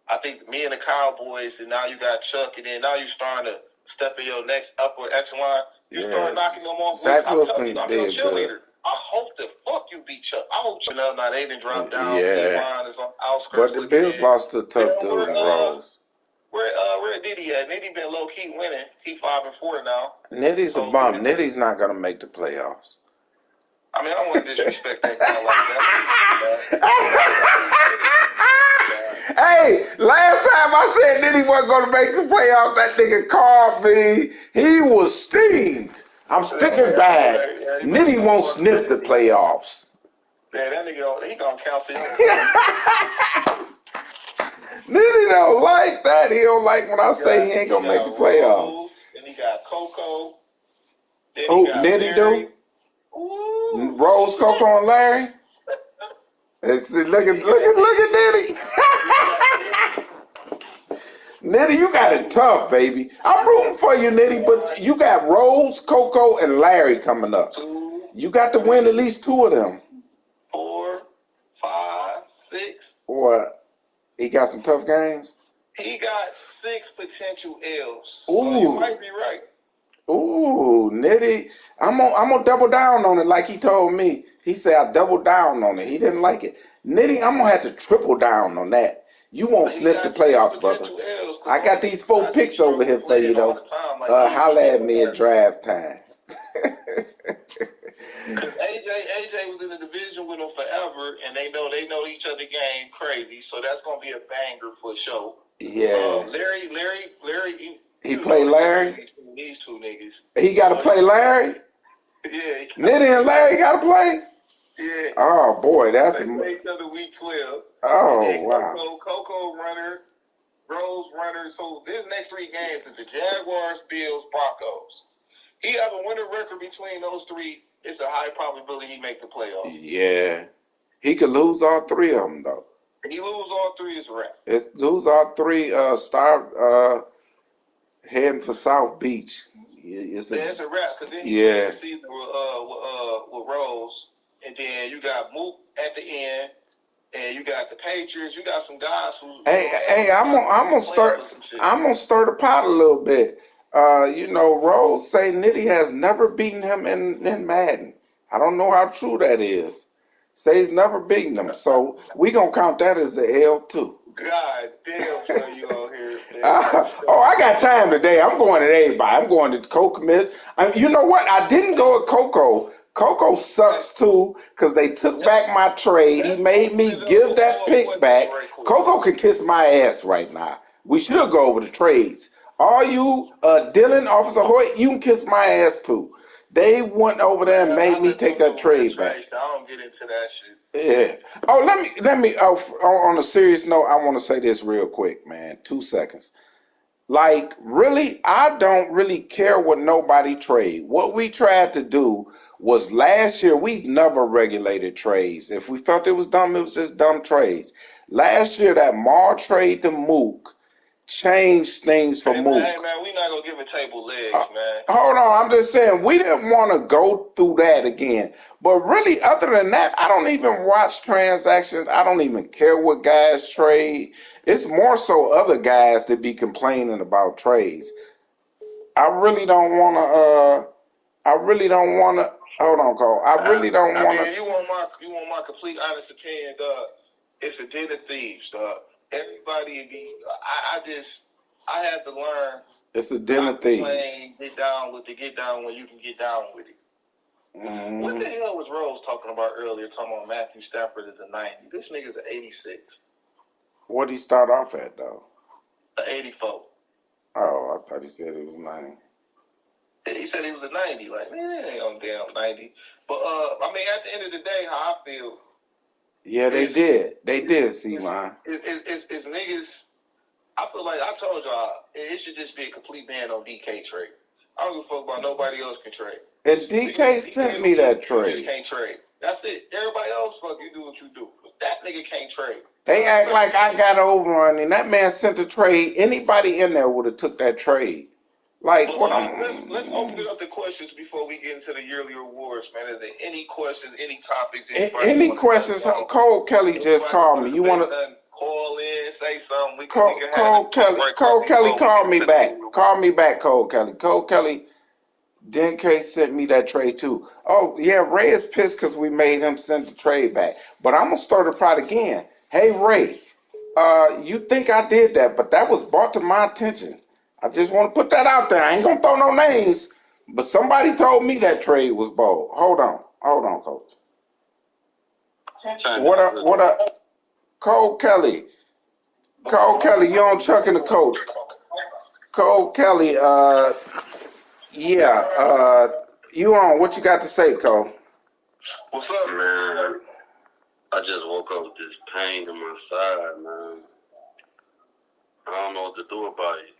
I think me and the Cowboys, and now you got Chuck, and then now you're starting to step in your next upward echelon. You start knocking them off. Zach I'm telling Wilson you, I'm did your cheerleader. good. I hope the fuck you beat Chuck. I hope Chuck. Now they didn't drop down. Yeah. Kevon is on outskirts. But the Bills lost to a tough dude, Rose. Where Diddy at? Nitty been low key winning. He 5-4 now. Nitty's a bum. Nitty's not gonna make the playoffs. I mean, I don't want to disrespect that guy like that. Hey, last time I said Nitty wasn't gonna make the playoffs, that nigga called me. He was steamed. I'm sticking back. Nitty won't sniff the playoffs. Yeah, that nigga, he gonna cancel you. Nitty don't like that. He don't like when I say he ain't gonna make the playoffs. Then he got Coco. Who, Nitty do? Rose, Coco, and Larry? Look at Nitty. Nitty, you got it tough, baby. I'm rooting for you, Nitty, but you got Rose, Coco, and Larry coming up. You got to win at least 2 of them. 4, 5, 6. What? He got some tough games? He got 6 potential L's. Ooh. So you might be right. Ooh, Nitty. I'm gonna double down on it like he told me. He said I doubled down on it. He didn't like it. Nitty, I'm gonna have to triple down on that. You won't sniff the playoffs, brother. I got these 4 picks over here for you, though. Holla at me at draft time. Because AJ was in the division with him forever, and they know each other game crazy, so that's gonna be a banger for sure. Yeah. Larry. He play Larry? These 2 niggas. He got to play Larry? Yeah. Nitty and Larry got to play? Yeah. Oh, boy, that's... They play each other week 12. Oh, wow. Coco runner, Rose runner. So these next 3 games is the Jaguars, Bills, Broncos. He have a winning record between those 3. It's a high probability he make the playoffs. Yeah. He could lose all 3 of them, though. He lose all 3 is a wrap. Lose all 3, start heading for South Beach. It's a wrap, because then he plays the season with Rose, and then you got Mook at the end, and you got the Patriots. You got some guys who. Hey, I'm gonna stir the pot a little bit. Rose say Nitty has never beaten him in Madden. I don't know how true that is. Say he's never beaten him, so we gonna count that as a L too. God damn, son, you out here. I got time today. I'm going to everybody. I'm going to Coco Miss. You know what? I didn't go with Coco. Coco sucks too because they took back my trade. He made me give that pick back. Coco can kiss my ass right now. We should go over the trades. All you, Dylan, Officer Hoyt, you can kiss my ass too. They went over there and made me take that trade back. I don't get into that shit. Yeah. Oh, let me. On a serious note, I want to say this real quick, man. 2 seconds. Like, really, I don't really care what nobody trade. What we tried to do was last year, we never regulated trades. If we felt it was dumb, it was just dumb trades. Last year, that Mar trade to Mook changed things for Mook. Hey, man, we not going to give a table legs, man. Hold on, I'm just saying, we didn't want to go through that again. But really, other than that, I don't even watch transactions. I don't even care what guys trade. It's more so other guys that be complaining about trades. I really don't want to, hold on, Cole. I really don't want to. You want my complete honest opinion, dog. It's a den of thieves, dog. Everybody be, I had to learn. It's a den of thieves. Get down when you can get down with it. Mm-hmm. What the hell was Rose talking about earlier, talking about Matthew Stafford is a 90? This nigga's an 86. What'd he start off at, though? An 84. Oh, I thought he said he was 90. He said he was a 90. Like, man, ain't on damn 90. But, I mean, at the end of the day, how I feel. Yeah, they did. They did, C-Line. It's niggas. I feel like I told y'all, it should just be a complete ban on DK trade. I don't give a fuck about nobody else can trade. And DK sent me that trade. You just can't trade. That's it. Everybody else, fuck, you do what you do. But that nigga can't trade. They act like I got over on him. That man sent a trade. Anybody in there would have took that trade. Like Well, what I'm. let's open it up to questions before we get into the yearly awards, man. Is there any questions, any topics, anybody Any want to questions? touch on? Cole Kelly just called me. You want to call in, say something? We Cole can have Kelly? Cole Kelly called me back. Call me back, Cole Kelly. Cole Kelly. Dan K sent me that trade too. Oh yeah, Ray is pissed because we made him send the trade back. But I'm gonna start the pot again. Hey Ray, you think I did that, but that was brought to my attention. I just want to put that out there. I ain't gonna throw no names, but somebody told me that trade was bold. Hold on, Coach. What up, Cole Kelly? Cole Kelly, you on Chuck and the Coach? Cole Kelly, yeah, you on? What you got to say, Cole? What's up, man? I just woke up with this pain in my side, man. I don't know what to do about it.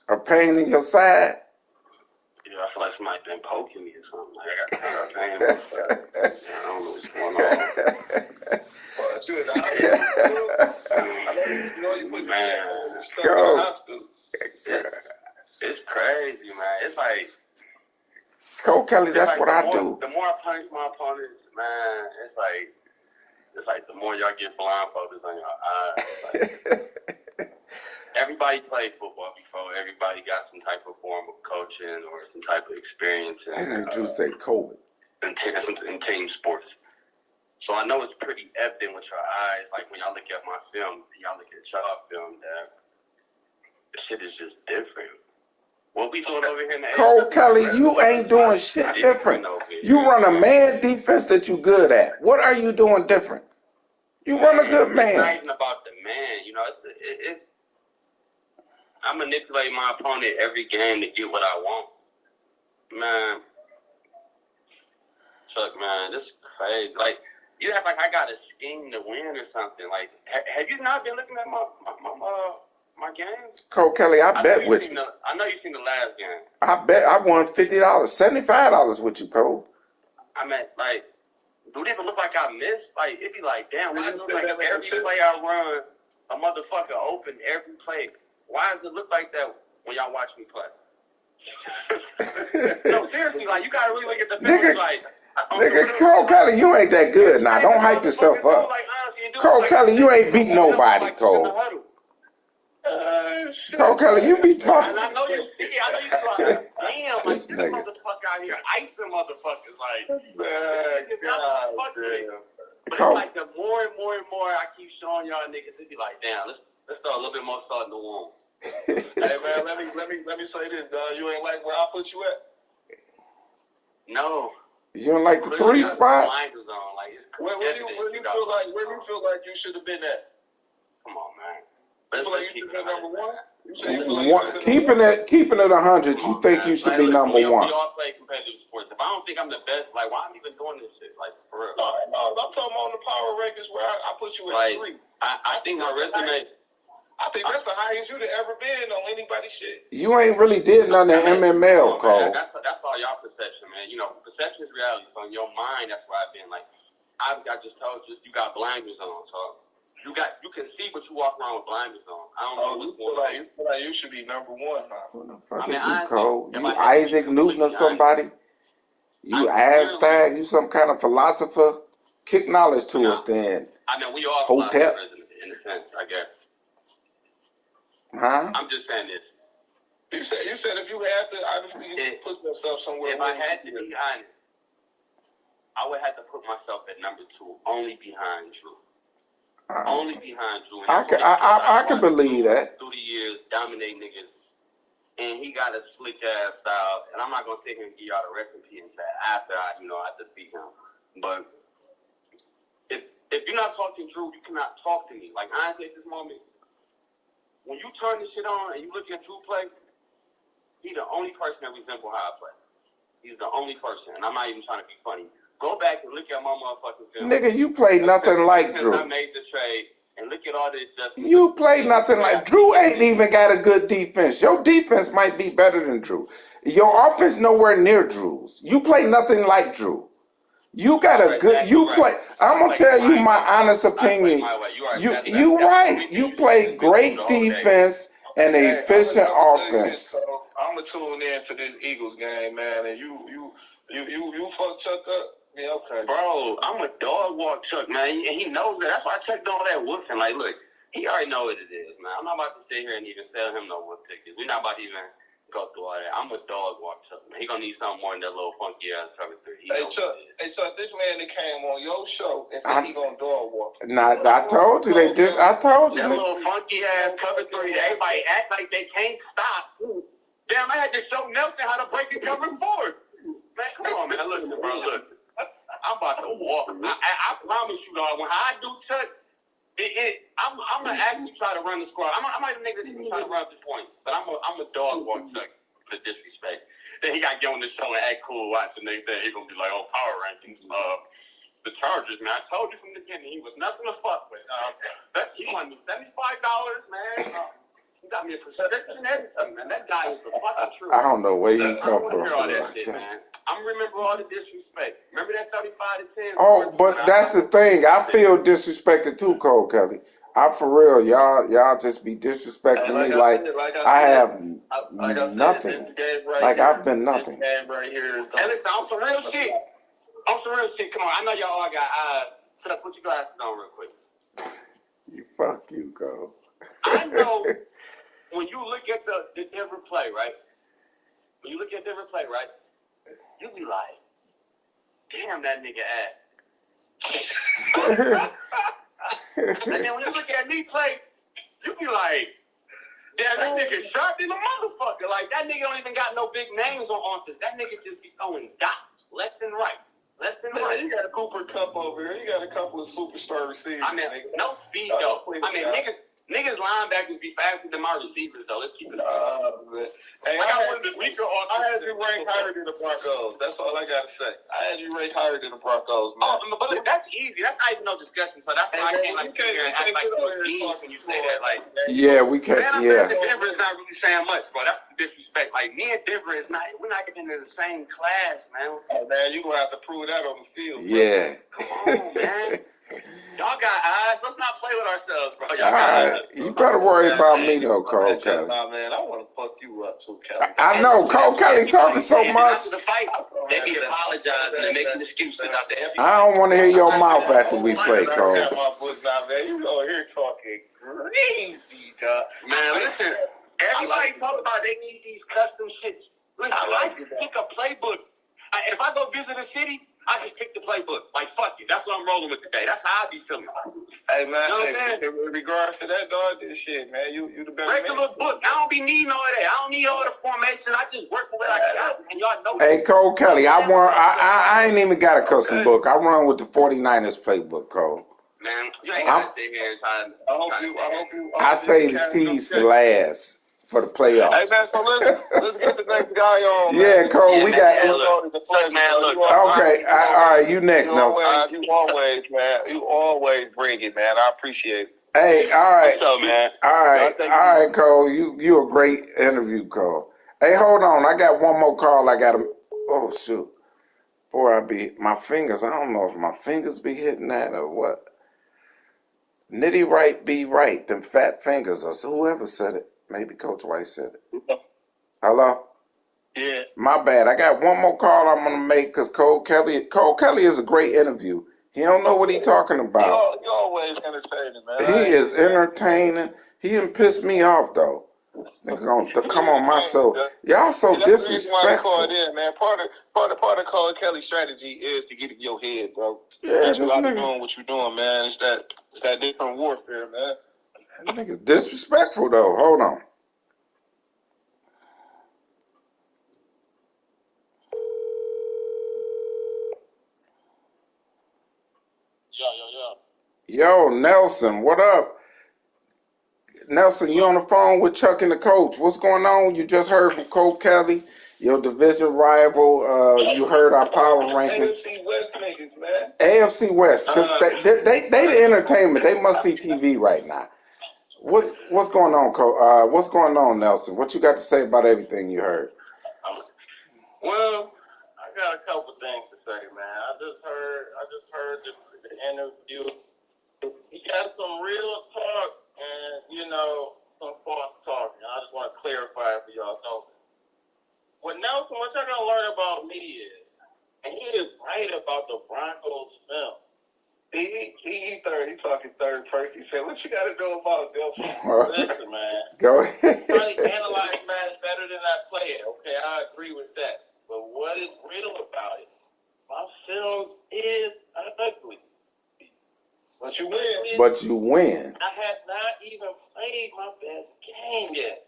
A pain in your side? Yeah, I feel like somebody been poking me or something. Like I got pain in my side. I don't know what's going on. Well, that's good. You know, you put man, stuff in the hospital. It's crazy, man. It's like Cole Kelly, that's like what I do. The more I punish my opponents, man, it's like the more y'all get blindfolded on your eyes. Like, everybody played football before. Everybody got some type of form of coaching or some type of experience in, say COVID. in team sports. So I know it's pretty evident with your eyes. Like when y'all look at my film, y'all look at y'all film, that the shit is just different. What we doing over here in the Cole Kelly, you ain't doing shit different. You run a man defense that you good at. What are you doing different? You run a good man. It's not even about the man, you know. It's I manipulate my opponent every game to get what I want. Man, Chuck, man, this is crazy. Like, you act like I got a scheme to win or something. Like, have you not been looking at my games? Cole Kelly, I bet with you. I know you seen the last game. I bet I won $50, $75 with you, Cole. I mean, like, do it even look like I missed? Like, it'd be like, damn, why does it look like every play I run, a motherfucker open every play? Why does it look like that when y'all watch me play? No, seriously, like, you gotta really look at the film. Like, nigga, Cole Kelly, you ain't that good now. Don't hype yourself up. Cole Kelly, you ain't beat nobody, Cole. Cole Kelly, you be tough. And I know you see it. I know you like, damn, like, this motherfucker out here icing motherfuckers. Like, it's not motherfucker. But it's like the more and more and more I keep showing y'all niggas, it be like, damn, let's throw a little bit more salt in the wound. Hey man, let me say this, dog. You ain't like where I put you at? No. You don't like the 3 spot? Blinders on. Like, where do you feel like you should have been at? Come on, man. You feel like you should have been number one? Keeping it 100, you think you should be number one? We all play competitive sports. If I don't think I'm the best, like, why am I even doing this shit? Like, for real. No, I'm talking about on the power rankings where I put you at 3. I think my resume. I think that's the highest you've ever been on anybody's shit. You ain't really did nothing in MML, Cole. That's all y'all perception, man. You know, perception is reality. So in your mind, that's where I've been. Like, I just told you, you got blinders on, so. You can see what you walk around with blinders on. I don't know what's going on. You feel like you should be number one now. What the fuck is you, Cole? You Isaac Newton or somebody? You Aztec? You some kind of philosopher? Kick knowledge to us then. I mean, we all philosophers in a sense, I guess. Huh? I'm just saying this. You said if you had to, obviously, put yourself somewhere. If I had to be honest, I would have to put myself at number 2, only behind Drew. Only behind Drew. I can believe that. Through the years, dominate niggas. And he got a slick ass style. And I'm not going to sit here and give y'all the recipe and say after I defeat him. But if you're not talking Drew, you cannot talk to me. Like, honestly, at this moment, when you turn this shit on and you look at Drew play, he's the only person that resembles how I play. He's the only person. And I'm not even trying to be funny. Go back and look at my motherfucking film. Nigga, you played nothing like Drew. I made the trade, and look at all the adjustments. You played nothing like Drew. Ain't even got a good defense. Your defense might be better than Drew. Your offense nowhere near Drew's. You play nothing like Drew. You got a good. You play. I'm gonna tell you my honest opinion. You right. You play great defense and efficient offense. I'm I'ma tune in to this Eagles game, man. And you fuck Chuck up. Yeah, okay. Bro, I'm a dog walk Chuck, man, and he knows that. That's why I checked all that woofing. Like, look, he already know what it is, man. I'm not about to sit here and even sell him no woof tickets. We're not about to even go through all that. I'm a dog walk Chuck, man. He gonna need something more than that little funky ass cover 3. Hey Chuck, this man that came on your show and said he gonna dog walk. Nah, I told you they just. I told you. That little funky ass cover 3. Everybody act like they can't stop. Damn, I had to show Nelson how to break and cover 4. Man, come on, man. Listen, bro, look. I'm about to walk. I promise you, dog. When I do Chuck, I'm gonna actually try to run the squad. I might make it even try to run up the points, but I'm a dog walk Chuck for disrespect. Then he got to get on the show and act cool. Watch the next day, he gonna be like, "Oh, power rankings, the Chargers, man. I told you from the beginning, he was nothing to fuck with. He won me $75, man. He got me a prescription, everything, man. That guy is the fucking truth. I don't know where you come from. I don't hear all that shit, man. I'm remember all the disrespect. Remember that 35-10? Oh, but that's the thing. I feel disrespected too, Cole Kelly. I for real, y'all just be disrespecting me like I have nothing. Like I've been nothing. Hey, listen, I'm some real shit. Come on, I know y'all all got eyes. Shut up, put your glasses on real quick. Fuck you, Cole. I know when you look at the Denver play, right? When you look at Denver play, right? You be like, damn, that nigga ass. And then when you look at me play, you be like, damn, that nigga sharp than a motherfucker. Like, that nigga don't even got no big names on offense. That nigga just be throwing dots left and right. Man, you got a Cooper Cup over here. You got a couple of superstar receivers. I mean, no speed, though. I mean, niggas linebackers be faster than my receivers, though. Let's keep it up. Hey, I had you ranked higher than the Broncos. That's all I got to say. I had you ranked higher than the Broncos, man. Oh, but that's easy. That's not even no discussion. So that's why I can't sit here and act like you're a genius when you say that. Like, yeah, we can't. Yeah. Denver is not really saying much, bro. That's the disrespect. Like, me and Denver is not. We're not even in the same class, man. Oh, man, you gonna have to prove that on the field. Bro. Yeah. Come on, man. Y'all got eyes. Let's not play with ourselves, bro. Y'all got eyes. You better worry about me, though, Cole Kelly. Nah, man, I want to fuck you up, too, Kelly. I know. Cole Kelly talking so much. After the fight, they be apologizing and making excuses out there. I don't want to hear your mouth after we play, Cole. I got my book now, man. You over here talking crazy, dog. Man, listen. Everybody talk about they need these custom shits. Listen, I just pick a playbook. If I go visit a city, I just pick the playbook. Like, fuck it. That's what I'm rolling with today. That's how I be feeling. Hey, man. You know what I'm saying? In regards to that, dog, this shit, man, you the best. Regular book. I don't be needing all that. I don't need all the formation. I just work with what I got. And y'all know Hey, Cole Kelly, I ain't even got a custom book. I run with the 49ers playbook, Cole. Man, you ain't got to sit here and try to. I say the Chiefs for last. For the playoffs. Hey, man, so let's get the next guy on. Yeah, Cole, we got. Look. Okay, all right, you next, Nelson. You always bring it, man. I appreciate it. Hey, all right. What's up, man? All right, Cole. You a great interview, Cole. Hey, hold on. I got one more call. I got to. Oh shoot, boy, my fingers. I don't know if my fingers be hitting that or what. Nitty right be right. Them fat fingers or so whoever said it. Maybe Coach White said it. Hello? Yeah. My bad. I got one more call I'm going to make because Cole Kelly is a great interview. He don't know what he talking about. You're always entertaining, man. He is entertaining. He didn't piss me off, though. Nigga gonna come on my show. Y'all so disrespectful. That's the reason why I called in, man. Part of Cole Kelly's strategy is to get in your head, bro. Yeah, you out doing what you're doing, man. It's that different warfare, man. That nigga's disrespectful, though. Hold on. Yo, Nelson, what up? Nelson, you on the phone with Chuck and the coach. What's going on? You just heard from Cole Kelly, your division rival. You heard our power rankings. AFC West niggas, man. AFC West. They the entertainment. They must see TV right now. What's going on, Cole? What's going on, Nelson? What you got to say about everything you heard? Well, I got a couple things to say, man. I just heard the interview. He got some real talk and, some false talk. And I just want to clarify it for y'all. So what Nelson, what y'all gonna learn about me is, and he is right about the Broncos film. He third. He talking third person. He said, "What you got to know about Nelson?" Listen, man. Go ahead. Probably analyze man better than I play it. Okay, I agree with that. But what is real about it? My film is ugly. But you win. But you win. I have not even played my best game yet.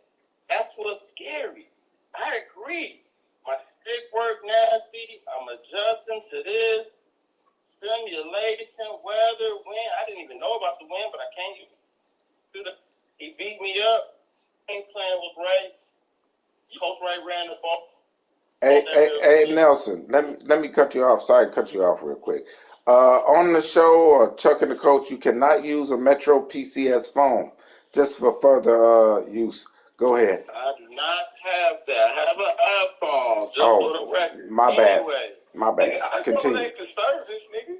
That's what's scary. I agree. My stick work nasty. I'm adjusting to this. Simulation, weather, wind. I didn't even know about the wind, but I can't do that. He beat me up. Game plan was right. Coach Wright ran the ball. Hey, Nelson, let me cut you off. Sorry to cut you off real quick. On the show or Chuck and the Coach, you cannot use a Metro PCS phone, just for further use. Go ahead. I do not have that. I have an iPhone, just for the record. My bad. Anyways, my bad. Continue. I don't the service, nigga.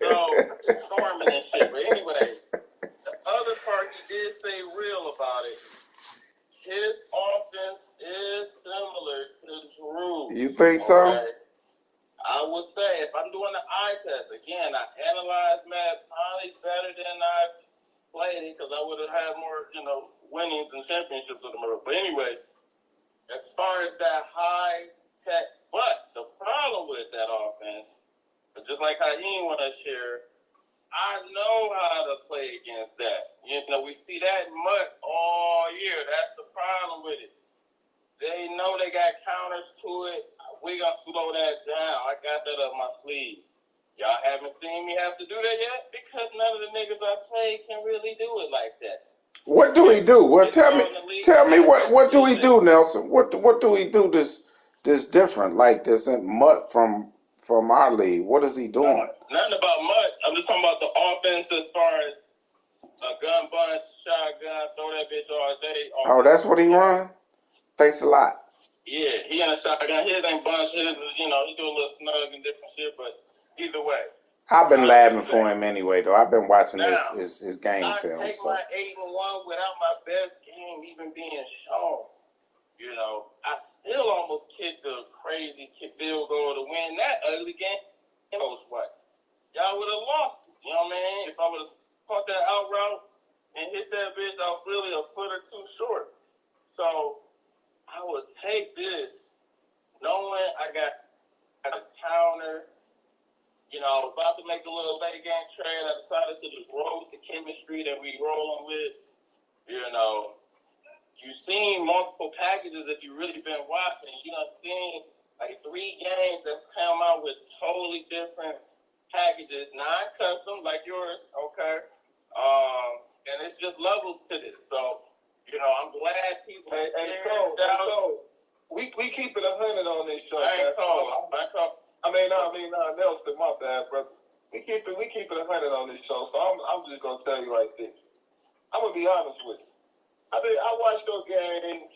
So, storming and shit. But anyways, the other part he did say real about it. His offense is similar to Drew. You think so? Okay? I would say, if I'm doing the eye test, again, I analyzed Matt probably better than I played it because I would have had more, winnings and championships with him. But anyways, as far as that high tech, but the problem with that offense, just like how he want to share, I know how to play against that. We see that much all year. That's the problem with it. They know they got counters to it. We gonna slow that down. I got that up my sleeve. Y'all haven't seen me have to do that yet because none of the niggas I play can really do it like that. What do we do? Well, tell me what do we do, Nelson? What do we do this different? Like this Mutt from our league. What is he doing? Nothing about Mutt. I'm just talking about the offense as far as a gun bunch, shotgun, throw that bitch all day. Oh, that's what he run? Thanks a lot. Yeah, he in a shotgun. His ain't bunch. His is, he do a little snug and different shit, but either way. I've been laughing for him anyway, though. I've been watching his game film. I take my 8-1 without my best game even being shown. I still almost kicked the crazy field goal to win that ugly game. What? Y'all would have lost. You know what I mean? If I would have caught that out route and hit that bitch, I was really a foot or two short. So I would take this, knowing I got a counter. I was about to make a little late game trade. I decided to just roll with the chemistry that we rolling with. You've seen multiple packages if you've really been watching. Seen like 3 games that's come out with totally different packages, non-custom like yours, okay? And it's just levels to this. So, I'm glad people we keep it 100 on this show. I ain't cold. Nelson, my bad, brother. We keep it 100 on this show. So I'm just gonna tell you like this. I'm gonna be honest with you. I watched your game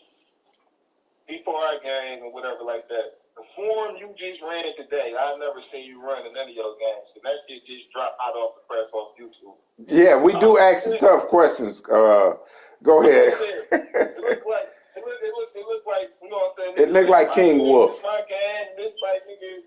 before our game and whatever like that. The form you just ran today, I've never seen you run in any of your games, and that shit just dropped out off the press off YouTube. Yeah, we do ask tough questions. Go ahead. It looked like, you know what I'm saying? It looked like King Wolf. My game, this like, nigga,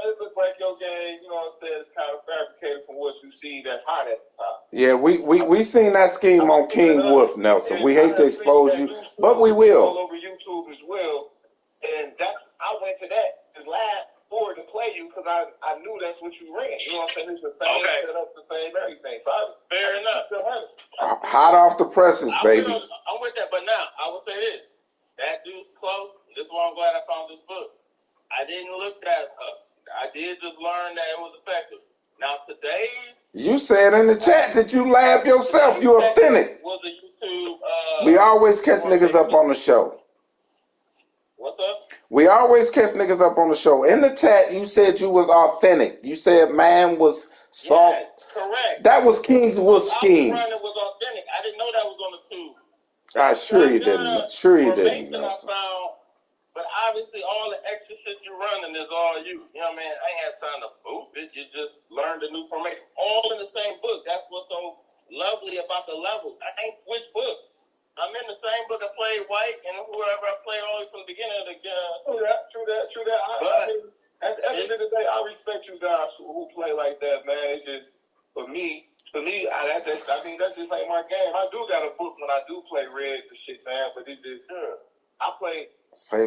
it looked like your game, you know what I'm saying? It's kind of fabricated from what you see that's hot at the top. Yeah, we seen that scheme on King Wolf, Nelson. We hate to expose you, but we will. All over YouTube as well. And I went to that this last forward to play you because I knew that's what you ran. You know what I'm saying? It's the same setup, the same everything. So fair enough. Hot off the presses, baby. I'm with that, but now I will say this: that dude's close. This is why I'm glad I found this book. I didn't look that up. I did just learn that it was effective. Now today's. You said in the chat that you laugh yourself. You authentic. Was a YouTube. We always catch niggas up on the show. What's up? We always catch niggas up on the show. In the chat, you said you was authentic. You said man was soft. Yes, correct. That was King Wolf's scheme. I was authentic. I didn't know that was on the tube. Sure you didn't. Sure you didn't. I found, but obviously all the extra shit you're running is all you. You know what I mean? I ain't had time to boot it. You just learned a new formation. All in the same book. That's what's so lovely about the levels. I ain't switched books. I'm in the same book I played White and whoever I played all the way from the beginning of the game. True that. I mean, at the end of the day, I respect you guys who play like that, man. It's just, for me, that's just like my game. I do got a book when I do play Reds and shit, man, but it just, I play,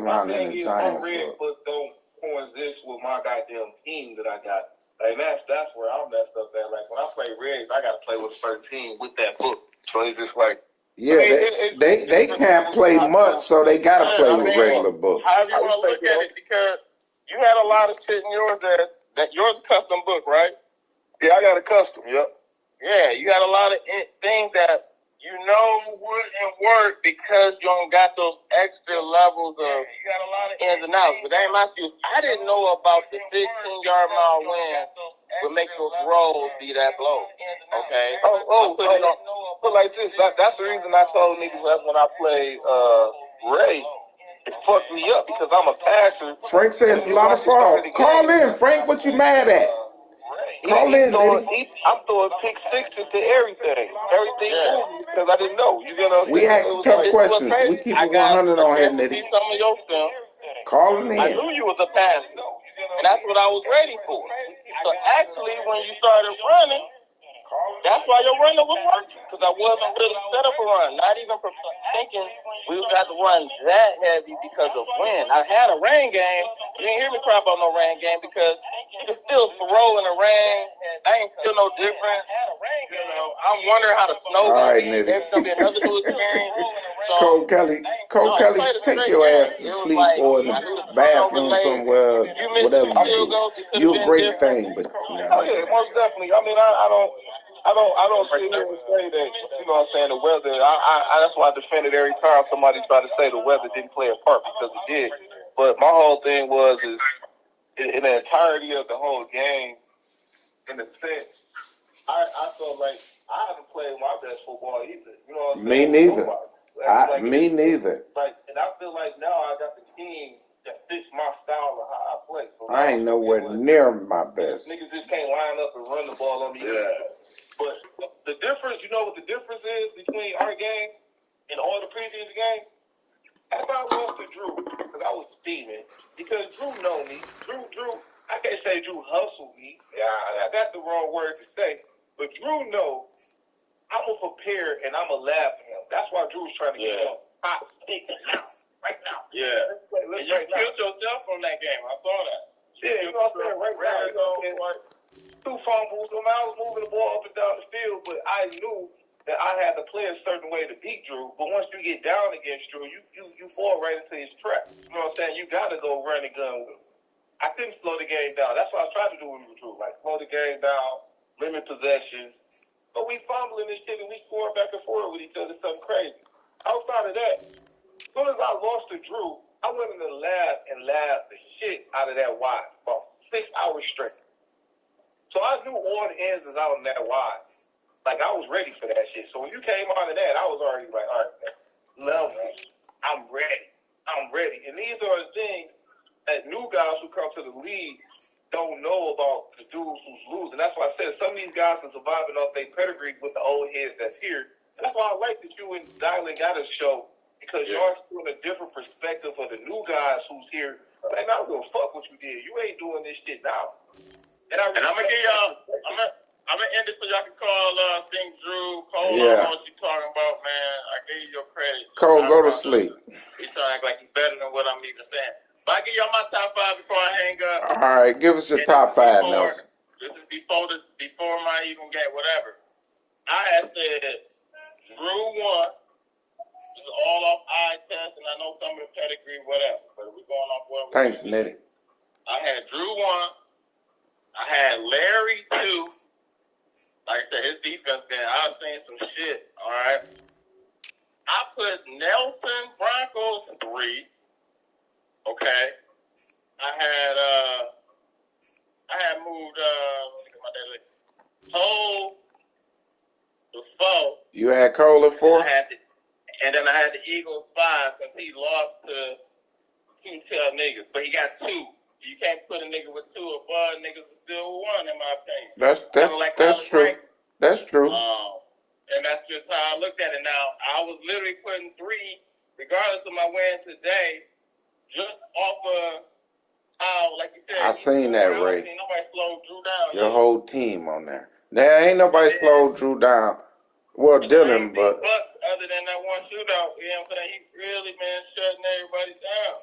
my thing is my Red book don't coexist with my goddamn team that I got. Like, that's where I'm messed up at. Like, when I play Reds, I got to play with a certain team with that book. So it's just like, yeah, they can't play much, so they gotta play with regular books. However you want to look at it, because you had a lot of shit in yours that yours custom book, right? Yeah, I got a custom. Yep. Yeah, you got a lot of things that you know wouldn't work because you don't got those extra levels of ins and outs. But that ain't my excuse. I didn't know about the 15-yard mile wind would make those rolls be that low. Okay. But like this, that's the reason I told niggas that when I played Ray, it fucked me up because I'm a passer. Frank says a lot of fraud. Call in, Frank. What you mad at? Call in, I'm throwing pick sixes to everything. Everything moving because I didn't know. You get what I'm saying? We ask tough questions. We keep it 100 on here, nitty. Some of your film. Calling in. I knew you was a passer, and that's what I was ready for. So actually, when you started running, that's why your runner was working, because I wasn't really set up a run. Not even thinking we was got to run that heavy because of wind. I had a rain game. You didn't hear me cry about no rain game because you can still throw in the rain. I ain't feel no different. You know, I'm wondering how the snow All right, be. nitty. It's gonna be another new experience. Cole Kelly, take your ass to sleep or in the bathroom somewhere, whatever you do. You're a great thing, but no. Oh yeah, most definitely. I mean, I don't sit here and say that, you know what I'm saying, the weather, that's why I defend it every time somebody try to say the weather didn't play a part, because it did. But my whole thing is in the entirety of the whole game, in a sense, I felt like I haven't played my best football either. You know what I'm saying? Me neither. Me neither. And I feel like now I got the team that fits my style of how I play. So I ain't nowhere near my best. Niggas just can't line up and run the ball on me. Yeah. But the difference, you know what the difference is between our game and all the previous games? After I lost to Drew, because I was steaming, because Drew know me. Drew, I can't say Drew hustled me. Yeah, that's the wrong word to say. But Drew know I'm going to prepare and I'm going to laugh at him. That's why Drew's trying to get him hot stick now, right now. Yeah. And you killed yourself from that game. I saw that. Yeah, you know what I'm saying? Right now, you know what I'm saying? Two fumbles. I was moving the ball up and down the field, but I knew that I had to play a certain way to beat Drew. But once you get down against Drew, you fall right into his trap. You know what I'm saying? You got to go run and gun with him. I couldn't slow the game down. That's what I tried to do with Drew. Like, slow the game down, limit possessions. But we fumbling this shit and we scoring back and forth with each other, something crazy. Outside of that, as soon as I lost to Drew, I went in the lab and laughed the shit out of that wide for 6 hours straight. So I knew all the ends was out on that wide. Like, I was ready for that shit. So when you came out of that, I was already like, all right, man, levels. I'm ready. And these are the things that new guys who come to the league don't know about the dudes who's losing. That's why I said some of these guys can survive off their pedigree with the old heads that's here. That's why I like that you and Dylan got a show, because y'all still a different perspective of the new guys who's here. Man, I don't give a fuck what you did. You ain't doing this shit now. And I'm gonna give y'all. I'm gonna end it so y'all can call Think Drew. Cole, I know what you talking about, man. I gave you your credit. Cole, go to sleep. He's trying to act like he's better than what I'm even saying. But I give y'all my top 5 before I hang up. All right, give us your top 5, Nelson. This is before my even get whatever. I had said Drew 1. This is all off eye test, and I know some of the pedigree, whatever. But we're going off what. Thanks, Nitty. I had Drew 1. I had Larry 2. Like I said, his defense, man, I was saying some shit, all right? I put Nelson Broncos 3, okay? I had moved, let me get my daily, Cole to 4. You had Cole at 4? And then I had the Eagles 5 since he lost to 2 tell niggas, but he got 2. You can't put a nigga with 2 above niggas with still 1, in my opinion. That's true. That's true. And that's just how I looked at it. Now, I was literally putting 3, regardless of my win today, just off of how, like you said, I seen that, Ray. Nobody slowed Drew down. Your whole team on there. There ain't nobody slowed Drew down. Well, Dylan, but Bucks, other than that one shootout, you know what I'm saying? He really been shutting everybody down.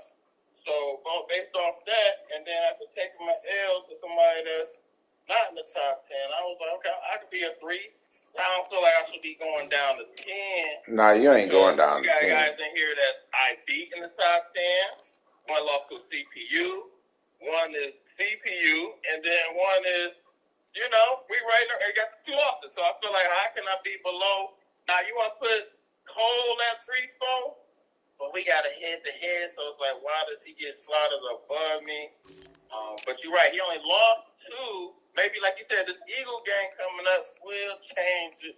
So, based off that, and then after taking my L to somebody that's not in the top 10, I was like, okay, I could be a 3. I don't feel like I should be going down to 10. Nah, you ain't going down to 10. We got guys in here that's I beat in the top 10. One lost to CPU. One is CPU. And then one is, you know, we right there. Got the 2 losses. So I feel like how can I be below? Now, you want to put Cole at 3-4? But we got a head-to-head. So it's like, why does he get slaughtered above me? But you're right. He only lost 2. Maybe, like you said, this Eagle game coming up will change it.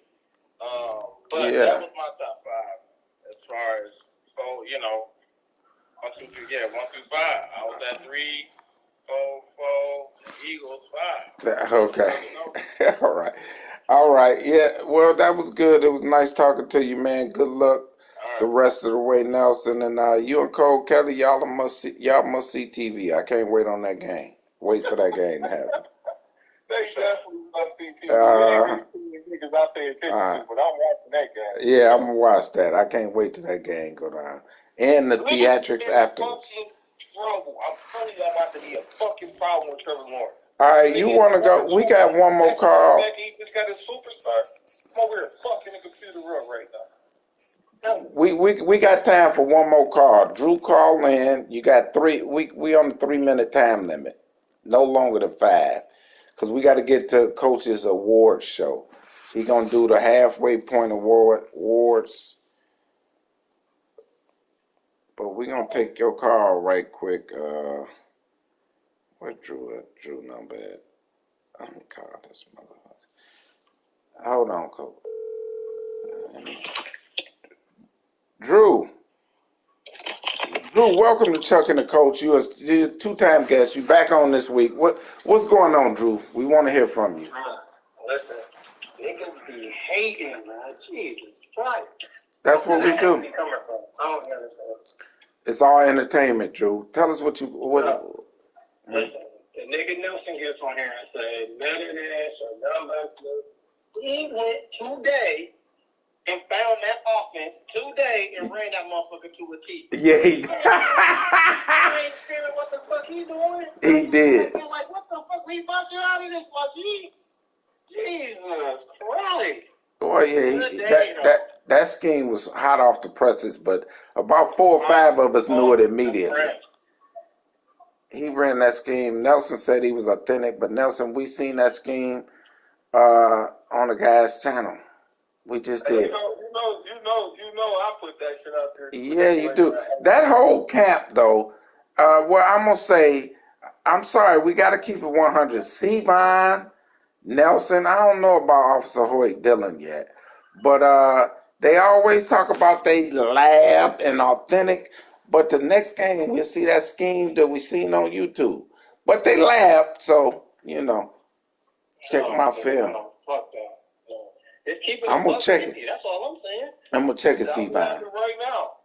But that was my top 5 as far as, so, you know, 1, 2, 3, 1 through 5. I was at 3, 4, 4, Eagles 5. Okay. All right. Yeah. Well, that was good. It was nice talking to you, man. Good luck the rest of the way, Nelson. And you and Cole Kelly, y'all must see TV. I can't wait on that game. Wait for that game to happen. They definitely must see TV. Niggas I pay attention to, but I'm watching that game. Yeah, I'm gonna watch that. I can't wait till that game go down. And the theatrics afterwards. Trouble. I'm telling you, I'm about to be a fucking problem with Trevor Lawrence. All right, you want to go? We got one more call. He just got his superstar. I'm over here fucking the computer up right now. We got time for one more call. Drew, call in. You got 3. We on the 3-minute time limit. No longer than 5. Because we got to get to Coach's award show. He going to do the halfway point awards. But we going to take your call right quick. Where Drew number at? Let me call this motherfucker. Hold on, Coach. Drew, welcome to Chuck and the Coach. You're a 2-time guest. You back on this week. What's going on, Drew? We want to hear from you. Listen, niggas be hating, man. Jesus Christ. That's what we do. I don't understand. It's all entertainment, Drew. Tell us what you. Listen, the nigga Nelson gets on here and said, better ass or dumb this. He went today and found that offense today and ran that motherfucker to a T. Yeah, he did. I ain't feeling what the fuck he doing. He did. Like, what the fuck? We busted out of this much. Jesus Christ. Boy, yeah, that scheme was hot off the presses, but about 4 or 5 of us knew it immediately. He ran that scheme. Nelson said he was authentic, but Nelson, we seen that scheme on the guy's channel. We just did. You know, I put that shit out there. Yeah, you do. That whole camp, though, well, I'm going to say, I'm sorry, we got to keep it 100. Sevon, Nelson, I don't know about Officer Hoyt Dillon yet, but they always talk about they lab and authentic, but the next game we'll see that scheme that we seen on YouTube. But they lab, so, you know, check my film. Fuck that. Just keep it I'm going to check it. That's all I'm saying. I'm going to check it, Sevon. Right now.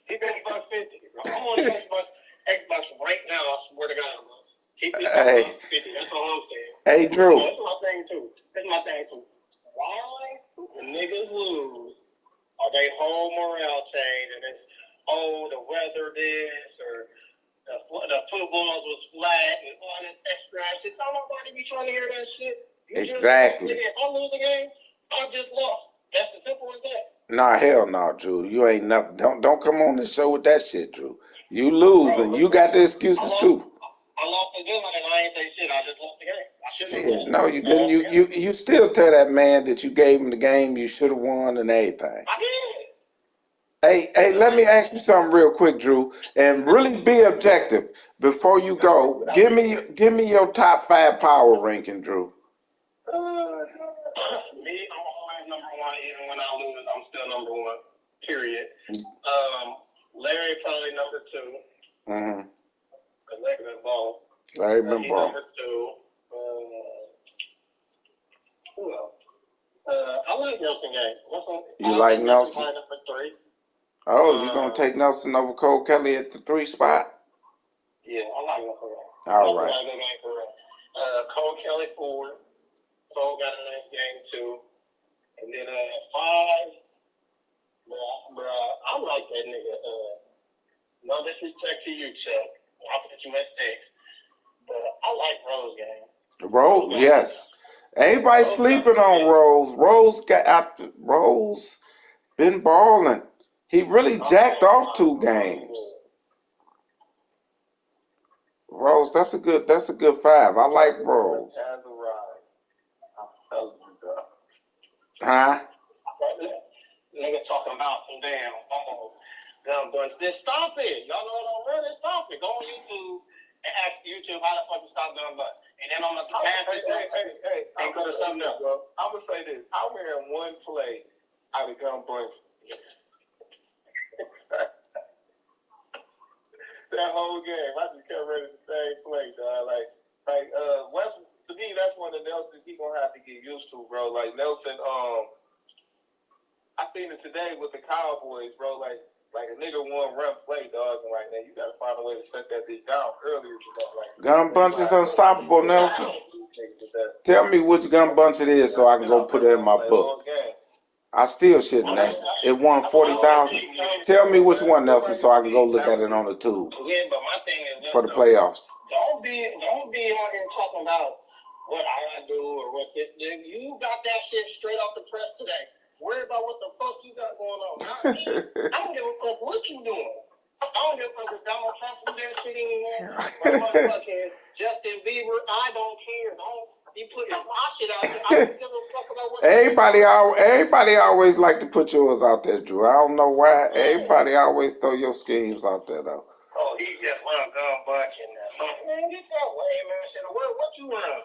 Keep it $1.50. I'm on Xbox right now, I swear to God, bro. Keep it $1.50. That's all I'm saying. Hey, Drew. That's my thing, too. Why the niggas lose? Are they whole morale change? And it's, the weather this, or the footballs was flat, and all this extra shit. Don't nobody be trying to hear that shit. Exactly. If I lose the game, I just lost. That's as simple as that. Nah, hell no, Drew. You ain't nothing. Don't come on the show with that shit, Drew. You lose, and you got the excuses too. I lost the game, and I ain't say shit. I just lost the game. Shit, no, you didn't. You still tell that man that you gave him the game you should have won and everything. I did. Hey, let me ask you something real quick, Drew, and really be objective before you go. Give me your top 5 power ranking, Drew. Me, I'm always number 1. Even when I lose, I'm still number 1. Period. Larry probably number 2. Mm-hmm. Larry been ball. Larry been ball. Number 2. Who else? I like Nelson game. You like Nelson? Number 3. Oh, you gonna take Nelson over Cole Kelly at the 3 spot? Yeah, I like him for that. All right. Cole Kelly 4. Cole got a nice game too. And then 5. Bruh, I like that nigga. No disrespect to you, Chuck. I'll put you at 6. But I like Rose game. Rose, yes. Everybody sleeping on Rose. Rose been balling. He really jacked off 2 games. Rose, that's a good 5. I like Rose. Huh? Nigga talking about some damn gun bunch. Then stop it. Y'all know what I'm running? Stop it. Go on YouTube and ask YouTube how the fuck to stop gun bunch. And then on the Panthers, and go to something else. Bro. I'm gonna say this. I ran 1 play out of gun bunch. That whole game, I just kept running the same play, dog. West, to me, that's one of Nelson's he gonna have to get used to, bro. Like Nelson, I seen it today with the Cowboys, bro. Like a nigga won run play, dog, and like, man, you gotta find a way to shut that bitch down earlier. Gun bunch is unstoppable, Nelson. Tell me which gun bunch it is so I can go put it in my book. I still shouldn't. It won 40,000. Tell me which one, Nelson, so I can go look at it on the tube. Yeah, but my thing is for the playoffs. Don't be on here talking about what I do or what this nigga. You got that shit straight off the press today. Worry about what the fuck you got going on. Not me. I don't give a fuck what you doing. I don't give a fuck if Donald Trump do that shit anymore. Or motherfucking Justin Bieber. I don't care. Don't be putting my shit out there. I don't give a fuck about what everybody always like to put yours out there, Drew. I don't know why. Everybody always throw your schemes out there, though. Oh, he just run gun bunch and man, get that way, man. Shit, what you run?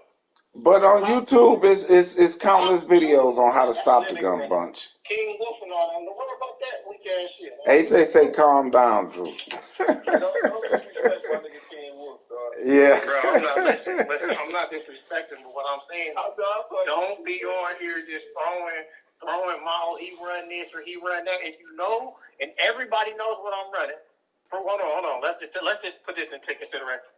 But on YouTube, it's countless videos on how to stop the gun bunch. King Wolf and all that. Don't worry about that weak ass shit. AJ say calm down, Drew. Don't disrespect my nigga King Wolf, dog. Yeah. Bro, I'm not listen, I'm not disrespecting, but what I'm saying is don't be on here just throwing my he run this or he run that. If you know and everybody knows what I'm running. Hold on. Let's just put this into consideration.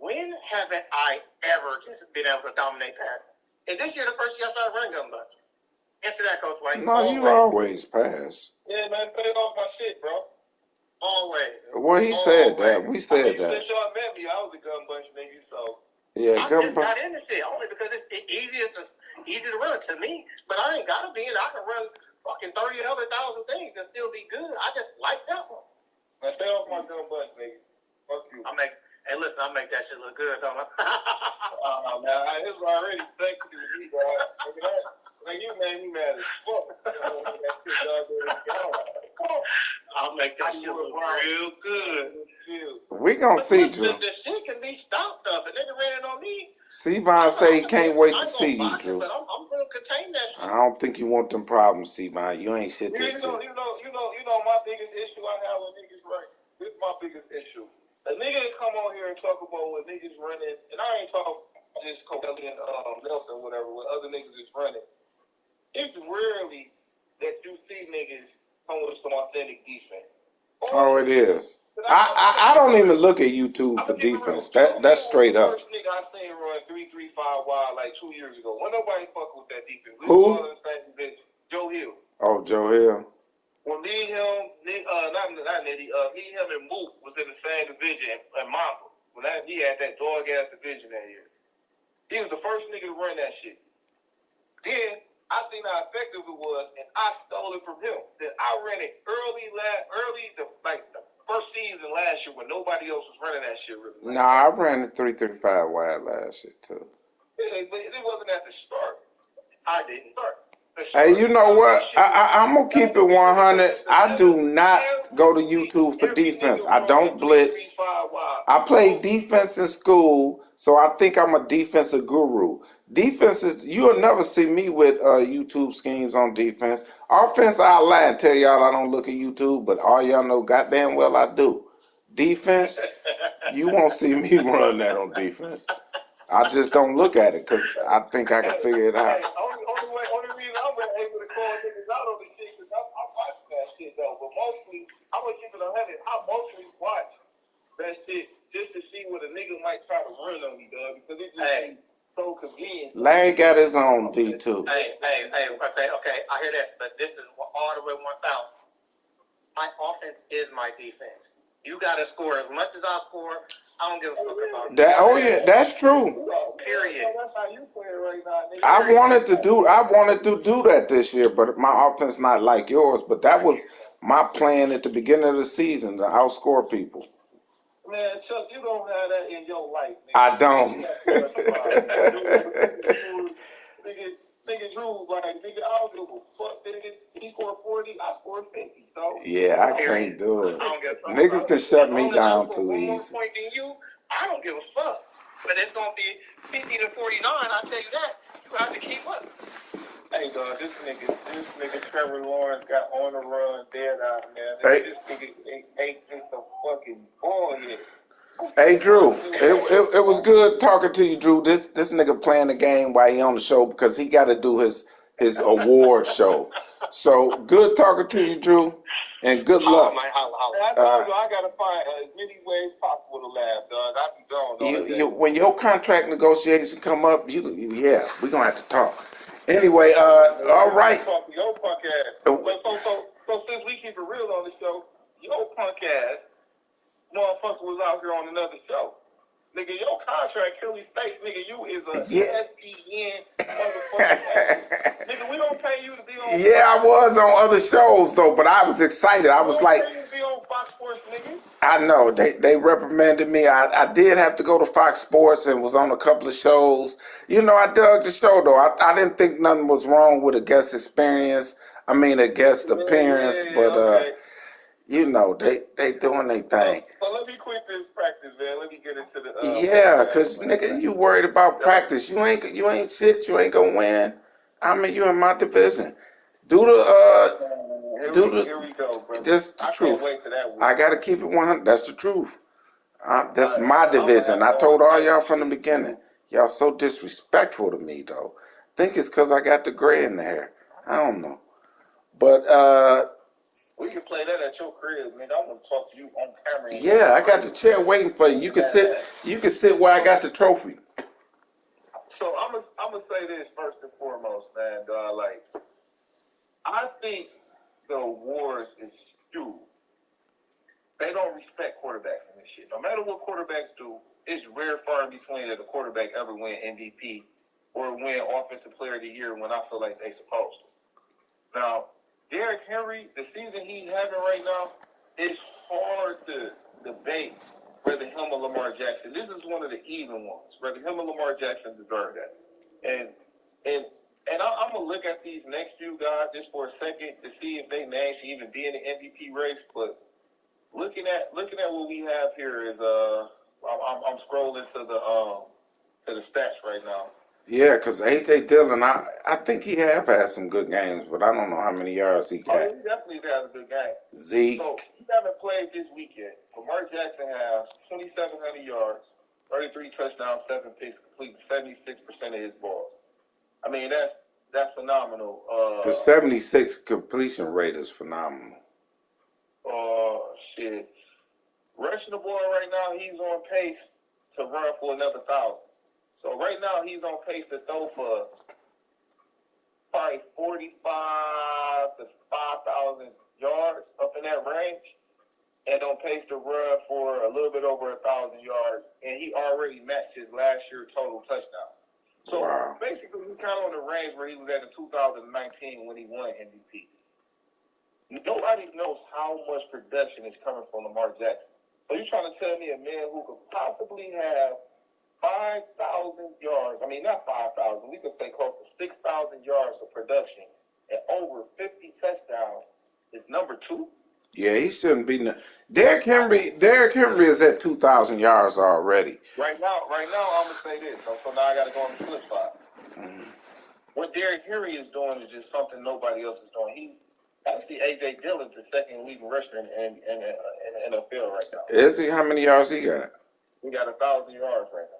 When haven't I ever just been able to dominate passing? And this year, the first year I started running gun bunch. Answer that, Coach White. No, you always pass. Yeah, man, pay off my shit, bro. Always. Well, he said that. We said that. Since y'all met me, I was a gun bunch nigga, so. Yeah, I just got into shit only because it's easy to run to me. But I ain't got to be in it. I can run fucking 30 other thousand things and still be good. I just like that one. Now stay off my gun bunch, nigga. Fuck you. Hey, listen, I make that shit look good, don't I? Man, it's already sexy to me, dog. Look at that. Like, you made me mad as fuck. I'll make that shit look real good. We gonna see, Drew. The shit can be stopped up. A nigga ran it on me. Seavon say he can't wait to see you, Drew. But I'm gonna contain that shit. I don't think you want them problems, Seavon. You ain't shit this You know my biggest issue I have with niggas, right? This is my biggest issue. A nigga come on here and talk about what niggas running, and I ain't talking just Cokelly and Nelson or whatever, what other niggas is running. It's rarely that you see niggas come with some authentic defense. Oh, it is. I don't even look at YouTube for defense. That's straight up. The first nigga I seen run 3-3-5 wide like 2 years ago. When nobody fuck with that defense. We Who? was all in the same division. Joe Hill. Oh, Joe Hill. When me, him, and Mook was in the same division and Mamba. When he had that dog ass division that year. He was the first nigga to run that shit. Then I seen how effective it was, and I stole it from him. Then I ran it the first season last year when nobody else was running that shit really. Nah, I ran the 3-3-5 wide last year too. Yeah, but it wasn't at the start. I didn't start. Hey, you know what? I'm going to keep it 100. I do not go to YouTube for defense. I don't blitz. I played defense in school, so I think I'm a defensive guru. Defense is, you'll never see me with YouTube schemes on defense. Offense, I'll lie and tell y'all I don't look at YouTube, but all y'all know goddamn well I do. Defense, you won't see me run that on defense. I just don't look at it because I think I can figure it out. Only reason I'm able to call niggas wait to see what a nigga might try to run on me, dog, because it just ain't so convenient. Larry got his own D2. Okay, I hear that, but this is all the way 1,000. My offense is my defense. You got to score as much as I score. I don't give a fuck about that. Oh yeah, that's true. Period. That's how you play right now, nigga. I wanted to do that this year, but my offense not like yours. But that was my plan at the beginning of the season to outscore people. Man, Chuck, you don't have that in your life, nigga. I don't. Nigga Drew, like, nigga, I don't give a fuck, nigga. He scored 40, I scored 50, so. Yeah, I can't do it. I don't give a fuck. Niggas can shut me down too one easy. more point than you, I don't give a fuck. But it's going to be 50 to 49, I'll tell you that. You have to keep up. Hey, dog, this nigga Trevor Lawrence got on the run, dead out, man. Hey. This nigga ain't just a fucking ball yet. Hey Drew, it was good talking to you, Drew. This nigga playing the game while he on the show because he got to do his award show. So good talking to you, Drew, and good luck. I told you I gotta find as many ways possible to laugh, dog. I be gone. When your contract negotiation come up, we gonna have to talk. Anyway, all right. Talk to your punk ass. So since we keep it real on the show, your punk ass motherfucker was out here on another show. Nigga, your contract clearly states, nigga, you is a ESPN motherfucker. Nigga, we don't pay you to be on. Yeah, I was on other shows though, but I was excited. I was like, pay you to be on Fox Sports, nigga. I know they reprimanded me. I did have to go to Fox Sports and was on a couple of shows. You know, I dug the show though. I didn't think nothing was wrong with a guest experience. I mean, a guest appearance, but okay. you know, they doing their thing. So let me quit this practice, man. Let me get into the. Yeah, cause nigga, you worried about practice. You ain't shit. You ain't gonna win. I mean, you in my division. Here we go, bro. Just the truth. Can't wait for that one. I gotta keep it 100. That's the truth. That's my division. I told all y'all from the beginning. Y'all so disrespectful to me though. Think it's cause I got the gray in the hair. I don't know. But we can play that at your crib, man. I want to talk to you on camera. Yeah, I got the chair waiting for you. You can sit where I got the trophy. So I'm gonna say this first and foremost, man. Like, I think the awards is skewed. They don't respect quarterbacks in this shit. No matter what quarterbacks do, it's rare, far in between that a quarterback ever win MVP or win Offensive Player of the Year when I feel like they supposed to. Now, Derrick Henry, the season he's having right now, it's hard to debate whether him or Lamar Jackson. This is one of the even ones. Whether him or Lamar Jackson deserve that. And I'm gonna look at these next few guys just for a second to see if they names should even be in the MVP race. But looking at what we have here is I'm scrolling to the stats right now. Yeah, because A.J. Dillon, I think he have had some good games, but I don't know how many yards he got. Oh, he definitely has a good game. Zeke. So he haven't played this weekend. Lamar Jackson has 2,700 yards, 33 touchdowns, 7 picks, completing 76% of his balls. I mean, that's phenomenal. The 76 completion rate is phenomenal. Shit. Rushing the ball right now, he's on pace to run for another 1,000. So right now, he's on pace to throw for probably 45 to 5,000 yards up in that range, and on pace to run for a little bit over 1,000 yards. And he already matched his last year total touchdown. So basically, he's kind of on the range where he was at in 2019 when he won MVP. Nobody knows how much production is coming from Lamar Jackson. So you're trying to tell me a man who could possibly have 5,000 yards, I mean, not 5,000, we could say close to 6,000 yards of production and over 50 touchdowns is number 2? Yeah, he shouldn't be. Derrick Henry is at 2,000 yards already. Right now, I'm going to say this. So now I got to go on the flip side. Mm-hmm. What Derrick Henry is doing is just something nobody else is doing. He's actually A.J. Dillon's the second leading rusher in the NFL right now. Is he? How many yards he got? He got 1,000 yards right now.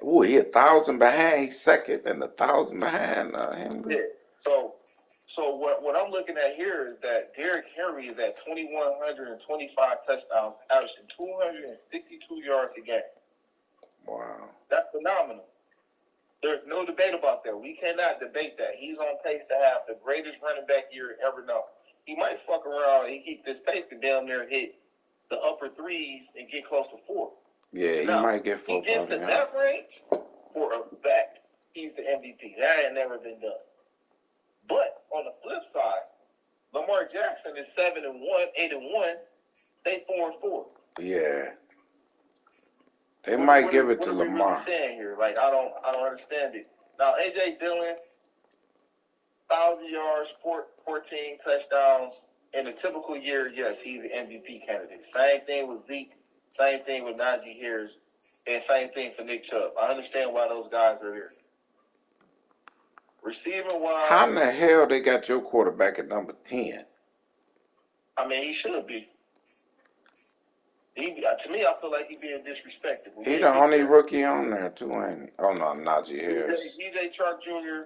Ooh, he 1,000 behind. He's second and 1,000 behind Henry. Yeah. So what I'm looking at here is that Derrick Henry is at 2,125 touchdowns, averaging 262 yards a game. Wow. That's phenomenal. There's no debate about that. We cannot debate that. He's on pace to have the greatest running back year ever known. He might fuck around and keep this pace to down there and hit the upper threes and get close to 4. Yeah, he might get 4. He gets to that range for a fact. He's the MVP. That ain't never been done. But on the flip side, Lamar Jackson is 7-1, 8-1. They 4-4. Yeah. They might give it to Lamar. What are we really saying here? Like, I don't understand it. Now, A.J. Dillon, 1,000 yards, 14 touchdowns. In a typical year, yes, he's an MVP candidate. Same thing with Zeke. Same thing with Najee Harris. And same thing for Nick Chubb. I understand why those guys are there. Receiving-wise... How in the hell they got your quarterback at number 10? I mean, he should be. To me, I feel like he's being disrespected. He's the only rookie on there, too, ain't he? Oh, no, Najee Harris. DJ Chark Jr.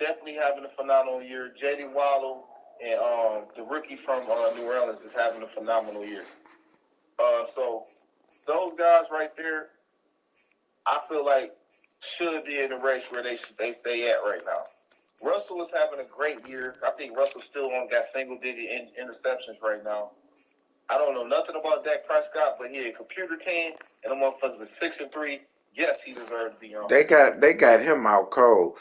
definitely having a phenomenal year. J.D. Waddle and the rookie from New Orleans is having a phenomenal year. So those guys right there, I feel like should be in the race where they stay at right now. Russell is having a great year. I think Russell still got single-digit interceptions right now. I don't know nothing about Dak Prescott, but he had a computer team, and the motherfuckers are 6-3. Yes, he deserves to be on. They got him out cold.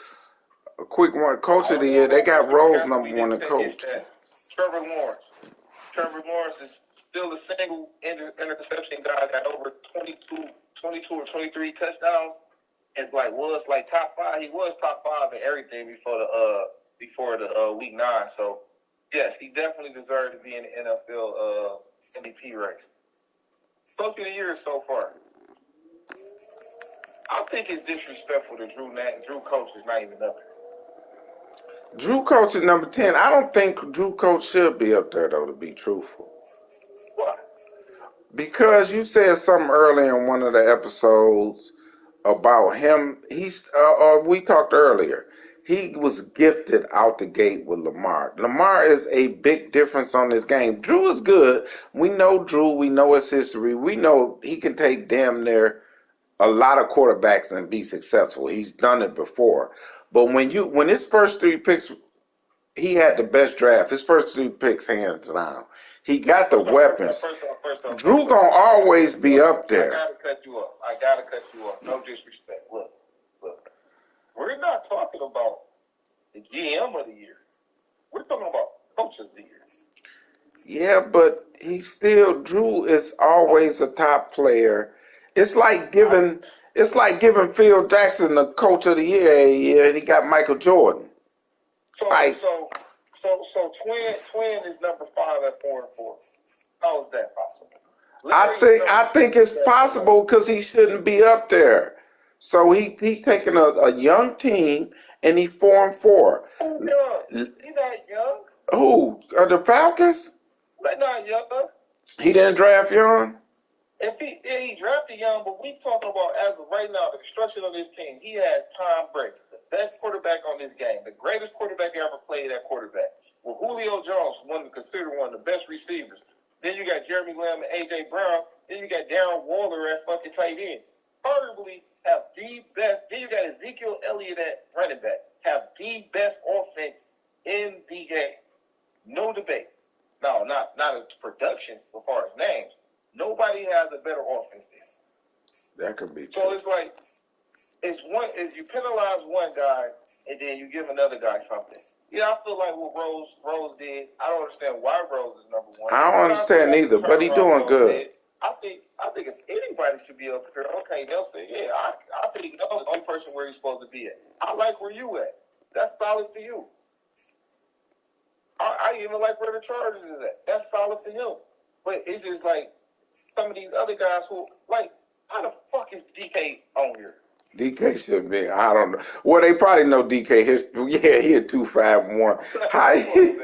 A quick one, coach of the year. They got Rose number 1 in coach. Trevor Lawrence. Trevor Lawrence is still a single interception guy. Got over 22 or 23 touchdowns, and was top 5. He was top 5 in everything before the week 9. So yes, he definitely deserved to be in the NFL MVP race. Coach of the year so far. I think it's disrespectful to Drew Coach is not even up there. Drew Coach is number 10. I don't think Drew Coach should be up there, though, to be truthful. Why? Because you said something earlier in one of the episodes about him. We talked earlier. He was gifted out the gate with Lamar. Lamar is a big difference on this game. Drew is good. We know Drew. We know his history. We know he can take damn near a lot of quarterbacks and be successful. He's done it before. But when his first 3 picks, he had the best draft. His first 3 picks, hands down. He got the weapons. Drew gonna always be up there. I gotta cut you off. No disrespect. Look. We're not talking about the GM of the year. We're talking about coach of the year. Yeah, but Drew is always a top player. It's like giving Phil Jackson the coach of the year, and he got Michael Jordan. So Twin is number 5 at 4-4. How is that possible? I think it's possible because he shouldn't be up there. So he taking a young team and he 4-4. Who's young? He's not young. Who? The Falcons? They're not young. He didn't draft young? If he drafted young, but we talking about as of right now, the construction of this team, he has Tom Brady, the best quarterback on this game, the greatest quarterback ever played at quarterback. With Julio Jones, considered one of the best receivers. Then you got Jeremy Lamb and A.J. Brown. Then you got Darren Waller at fucking tight end. Arguably have the best. Then you got Ezekiel Elliott at running back. Have the best offense in the game. No debate. No, not as production as far as names. Nobody has a better offense than. That could be true. So it's like if you penalize one guy and then you give another guy something. Yeah, I feel like what Rose did. I don't understand why Rose is number 1. I don't understand either, but he's doing good. I think if anybody should be up here, okay, they'll say, yeah, I think that's the only person where he's supposed to be at. I like where you at. That's solid for you. I even like where the Chargers is at. That's solid for him. But it's just like some of these other guys who, how the fuck is DK on here? DK should be. I don't know. Well, they probably know DK history. Yeah, he a 251. How is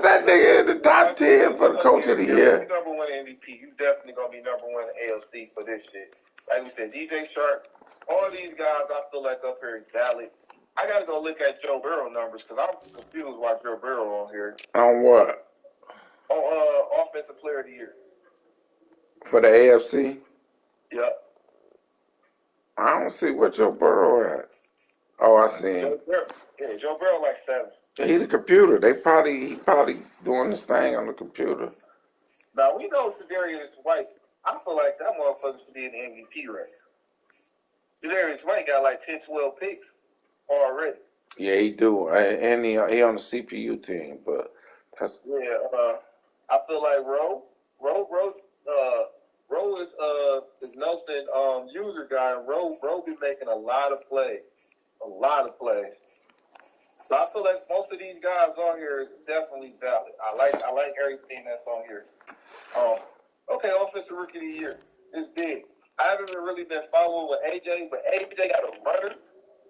that nigga in the top 10 for the coach of the year? You number 1 MVP. You definitely gonna be number 1 in ALC for this shit. Like we said, DJ Shark. All these guys, I feel like up here is valid. I gotta go look at Joe Burrow numbers because I'm confused why Joe Burrow on here. On what? On Offensive Player of the Year. For the AFC? Yep. I don't see what Joe Burrow at. Oh, I see him. Joe Burrow like 7. He the computer. He probably doing this thing on the computer. Now we know Tre'Davious White. I feel like that motherfucker should be in the MVP race. Tre'Davious White got like 10, 12 picks already. Yeah, he do, and he on the CPU team, but that's I feel like Rowe is Nelson user guy. And Rowe be making a lot of plays. So I feel like most of these guys on here is definitely valid. I like everything that's on here. Okay, offensive rookie of the year is big. I haven't really been following with AJ, but AJ got a runner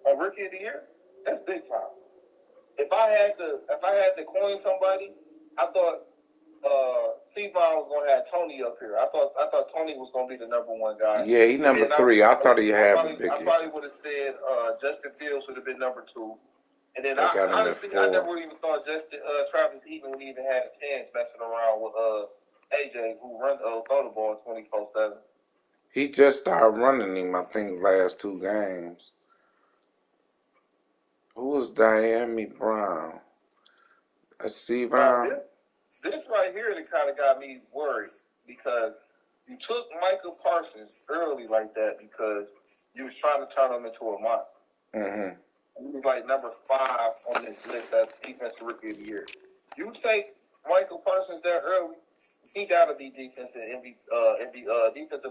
on rookie of the year. That's big time. If I had to coin somebody, I thought Seavon was gonna have Tony up here. I thought Tony was gonna be the number one guy. Yeah, he number 3. I thought he had a big. I probably would have said Justin Fields would have been number 2. And then I never even thought Travis even had a chance messing around with AJ, who throw the ball 24/7. He just started running him, I think, last 2 games. Who was Diami Brown? Seavon. This right here that kind of got me worried because you took Michael Parsons early like that because you was trying to turn him into a monster. Mm-hmm. He was like number 5 on this list as defensive rookie of the year. You take Michael Parsons there early, he got to be defensive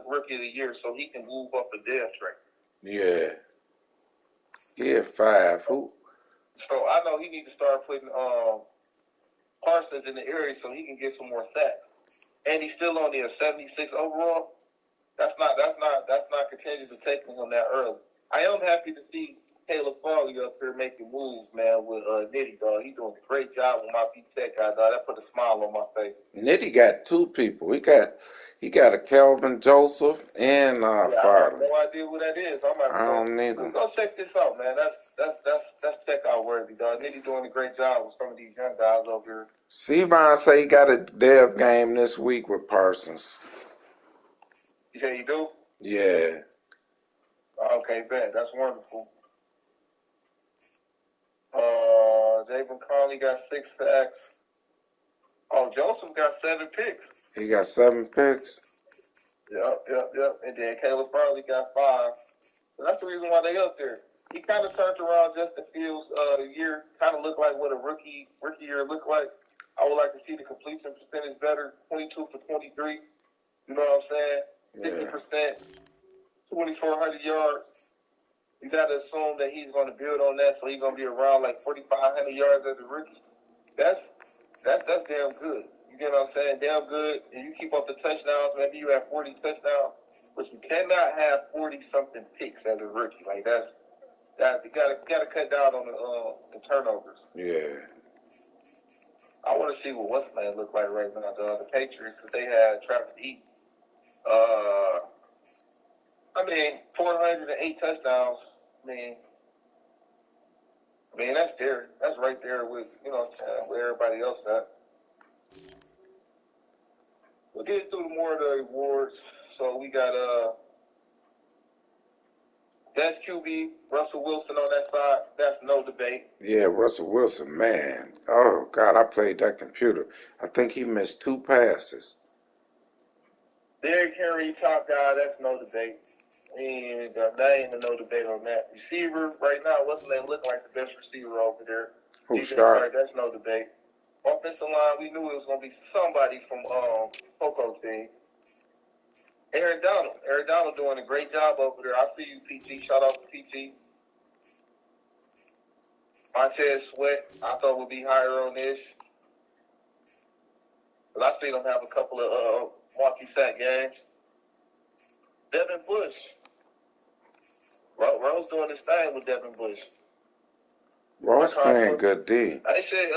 rookie of the year so he can move up the depth chart. Yeah. Yeah, 5. Who? So I know he need to start putting Parsons in the area so he can get some more sacks. And he's still only a 76 overall. That's not contingent to taking him that early. I am happy to see Caleb Farley up here making moves, man, with Nitty, dog. He's doing a great job with my B-Tech guy, dog. That put a smile on my face. Nitty got 2 people. He got a Kelvin Joseph and Farley. I have no idea who that is. I don't either. Let's go check this out, man. That's check out worthy, dog. Nitty doing a great job with some of these young guys over here. Seavon say he got a dev game this week with Parsons. You say you do? Yeah. Okay, bet. That's wonderful. Javon Conley got 6 sacks. Oh, Joseph got 7 picks. He got 7 picks? Yep. And then Caleb Farley got 5. So that's the reason why they up there. He kind of turned around Justin Fields' year. Kind of looked like what a rookie year looked like. I would like to see the completion percentage better. 22 for 23. You know what I'm saying? 50%, 2,400 yards. You got to assume that he's going to build on that, so he's going to be around like 4,500 yards as a rookie. That's damn good. You get what I'm saying? Damn good. And you keep up the touchdowns. Maybe you have 40 touchdowns, but you cannot have 40-something picks as a rookie. Like you got to cut down on the turnovers. Yeah. I want to see what what's name look like right now, dog. The Patriots, because they had Travis Etienne. 408 touchdowns. I mean, that's right there with, where everybody else at. We'll get through more of the awards. So we got best QB, Russell Wilson on that side. That's no debate. Yeah, Russell Wilson, man. Oh, God, I played that computer. I think he missed 2 passes. Derrick Henry, top guy, that's no debate. And there ain't no debate on that. Receiver, right now, what's the name looking like the best receiver over there? Who's Sharp? Right, that's no debate. Offensive line, we knew it was going to be somebody from Poco team. Aaron Donald doing a great job over there. I see you, PT. Shout out to PT. Montez Sweat, I thought would be higher on this. But I seen him have a couple of multi-sack games. Devin Bush. Rose doing his thing with Devin Bush. Rose playing good D. I said,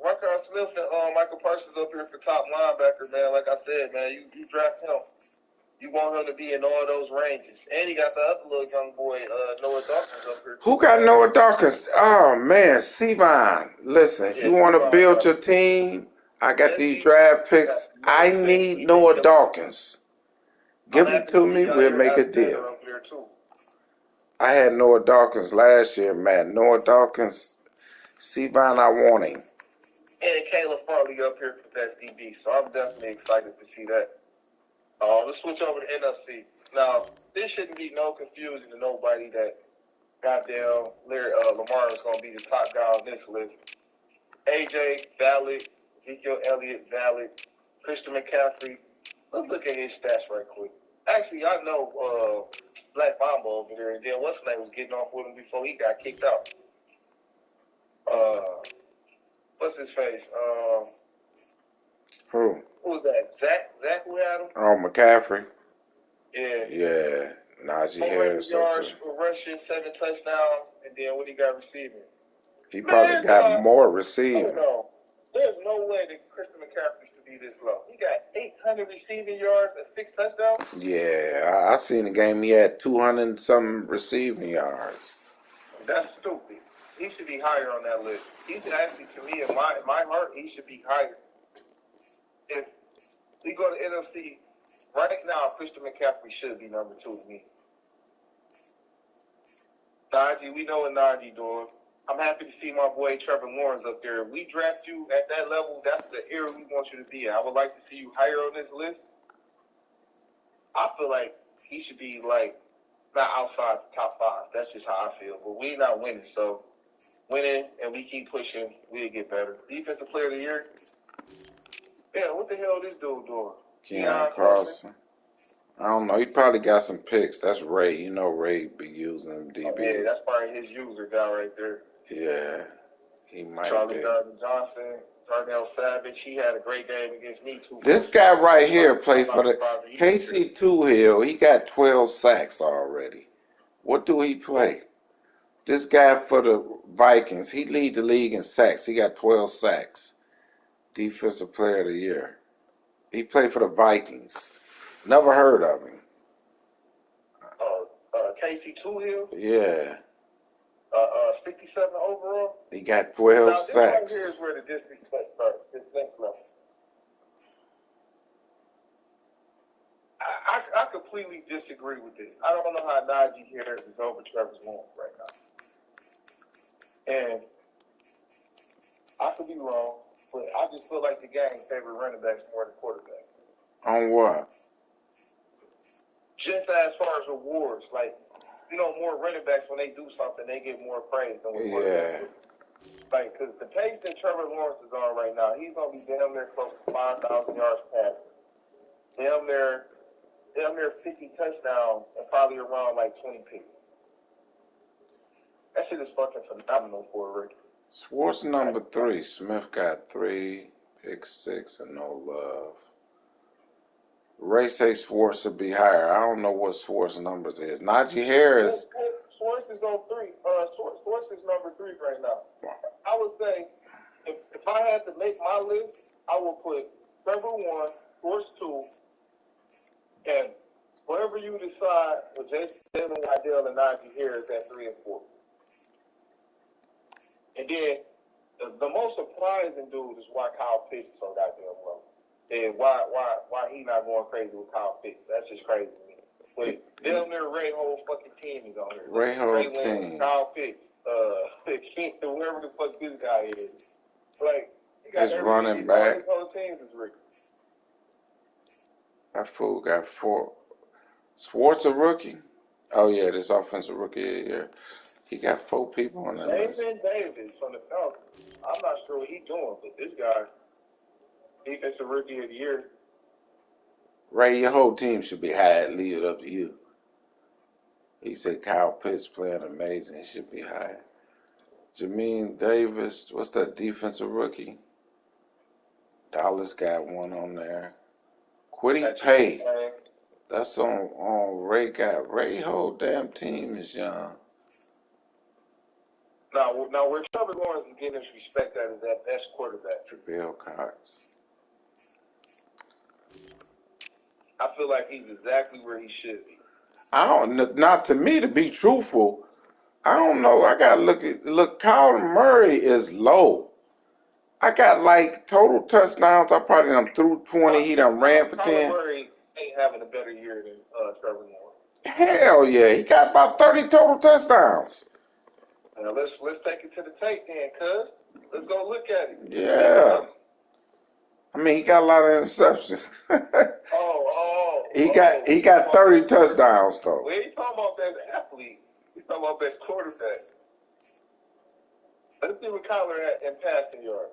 Raquan Smith and Michael Parsons up here for top linebacker, man. Like I said, man, you draft him. You want him to be in all those ranges. And he got the other little young boy, Noah Dawkins up here. Who got Noah Dawkins? Oh, man, Seavon. Listen, if you want to build your team, I got these draft picks. I need Noah Dawkins. Give him to me, we'll make a deal. Up there too. I had Noah Dawkins last year, man. Noah Dawkins, Seavine, I want him. And Caleb Farley up here for best DB, so I'm definitely excited to see that. Let's switch over to NFC. Now, this shouldn't be no confusion to nobody that goddamn Lamar is going to be the top guy on this list. AJ, valid. Ezekiel Elliott, valid. Christian McCaffrey. Let's look at his stats right quick. Actually, I know Black Mamba over there, and then what's his name was getting off with him before he got kicked out. What's his face? Who? Who was that? Zach who had him? Oh, McCaffrey. Yeah. Yeah. Najee Harris. Yards rushing, 7 touchdowns, and then what he got receiving? He probably got more receiving. No. There's no way that Christian McCaffrey should be this low. He got 800 receiving yards and 6 touchdowns. Yeah, I seen the game. He had 200 and some receiving yards. That's stupid. He should be higher on that list. He should actually, to me, in my heart, he should be higher. If we go to NFC, right now, Christian McCaffrey should be number 2 to me. Najee, we know what Najee doing. I'm happy to see my boy Trevor Lawrence up there. If we draft you at that level, that's the area we want you to be in. I would like to see you higher on this list. I feel like he should be, like, not outside the top 5. That's just how I feel. But we're not winning, so winning and we keep pushing, we'll get better. Defensive Player of the Year. Yeah, what the hell is this dude doing? Keon Carlson. I don't know. He probably got some picks. That's Ray. You know Ray be using them DBs. Oh, yeah, that's probably his user guy right there. Yeah, he might Charlie be. Johnson, Darnell Savage. He had a great game against me, too. This guy right here played for the KC Hill. He got 12 sacks already. What do he play? This guy for the Vikings, he lead the league in sacks. He got 12 sacks. Defensive Player of the Year. He played for the Vikings. Never heard of him. KC Hill? Yeah. 67 overall? He got 12 sacks. This right here is where the disrespect starts. This next level. I completely disagree with this. I don't know how Najee Harris is over Trevor Lawrence right now. And I could be wrong, but I just feel like the game favors running backs more than quarterbacks. On what? Just as far as awards, like, you know, more running backs, when they do something, they get more praise than what quarterbacks do. Like, because the pace that Trevor Lawrence is on right now, he's going to be damn near close to 5,000 yards passing. Damn near 50 touchdowns and probably around like 20 picks. That shit is fucking phenomenal for a rookie. Swartz number 3. Smith got 3, pick 6, and no love. Ray say Swartz should be higher. I don't know what Swartz numbers is. Najee Harris. Swartz is on 3. Swartz is number 3 right now. I would say if I had to make my list, I would put Trevor 1, Swartz 2, and whatever you decide with Jason Taylor, Waddell, and Najee Harris at 3 and 4. And then the most surprising dude is why Kyle Pitts is so goddamn low. And why he not going crazy with Kyle Pitts. That's just crazy to me. But damn near Ray whole fucking team is on here. Ray whole team. Kyle Pitts, whoever the fuck this guy is. Like, he got his running back. His whole team is rookie. That fool got 4. Swartz a rookie. Oh yeah, this offensive rookie yeah. He got 4 people on that list. Jason Davis from the Falcons. I'm not sure what he's doing, but this guy, defensive rookie of the year. Ray, your whole team should be high. Leave it up to you. He said Kyle Pitts playing amazing. He should be high. Jamin Davis, what's that defensive rookie? Dallas got 1 on there. Quiddy Pay. That's on Ray got. Ray whole damn team is young. Now where Trevor Lawrence is getting his respect at is that best quarterback. Bill Cox. I feel like he's exactly where he should be. Not to me, to be truthful, I don't know. I got to look, Kyler Murray is low. I got like total touchdowns. I probably done threw 20. He done ran for 10. Kyler Murray ain't having a better year than Trevor Lawrence. Hell yeah, he got about 30 total touchdowns. Now let's take it to the tape then, cuz. Let's go look at it. Yeah. I mean, he got a lot of interceptions. He got 30 touchdowns though. We ain't talking about best athlete. He's talking about best quarterback. Let's see what Kyler at in passing yards.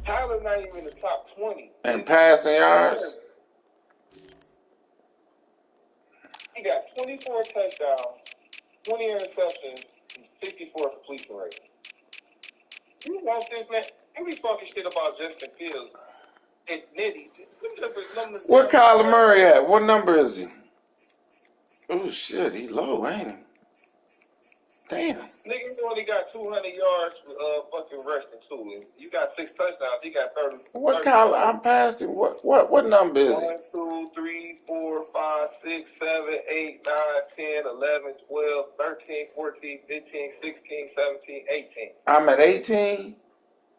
Tyler's not even in the top 20. And passing yards? He got 24 touchdowns, 20 interceptions, and 64 completion rate. You want this, man? You be talking shit about Justin Fields. It's nitty. Where Kyler Murray at? What number is he? Oh shit, he low, ain't he? Damn. Nigga, you only got 200 yards fucking rushing too. You got 6 touchdowns. He got 30. What Kyler? I'm past him. What number is he? 1, 2, 3, 4, 5, 6, 7, 8, 9, 10, 11, 12, 13, 14, 15, 16, 17, 18. I'm at 18.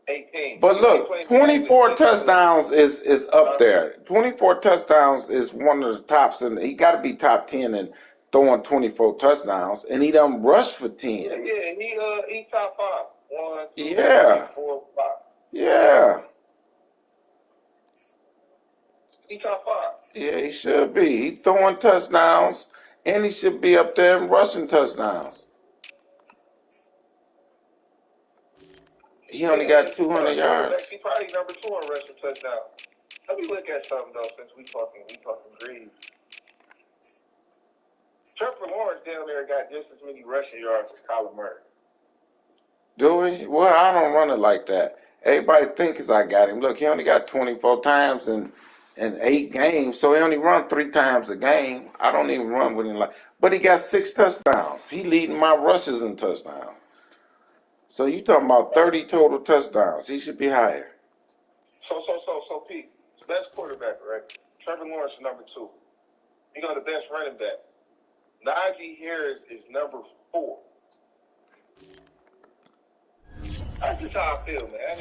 18. But look, 24 touchdowns is up there. 24 touchdowns is one of the tops, and he got to be top 10 in throwing 24 touchdowns, and he done rushed for 10. Yeah, he top 5. 1, 2, Yeah. 3, 4, 5. Yeah. He top 5. Yeah, he should be. He throwing touchdowns, and he should be up there in rushing touchdowns. He only got 200 yards. He probably number 2 in rushing touchdowns. Let me look at something though, since we talking greed. Trevor Lawrence down there got just as many rushing yards as Kyler Murray. Do we? Well, I don't run it like that. Everybody thinks I got him. Look, he only got 24 times in 8 games, so he only run 3 times a game. I don't even run with him like. But he got 6 touchdowns. He leading my rushes in touchdowns. So you talking about 30 total touchdowns? He should be higher. So, Pete, best quarterback, right? Trevor Lawrence is number 2. You got the best running back. Najee Harris is number 4. That's just how I feel, man.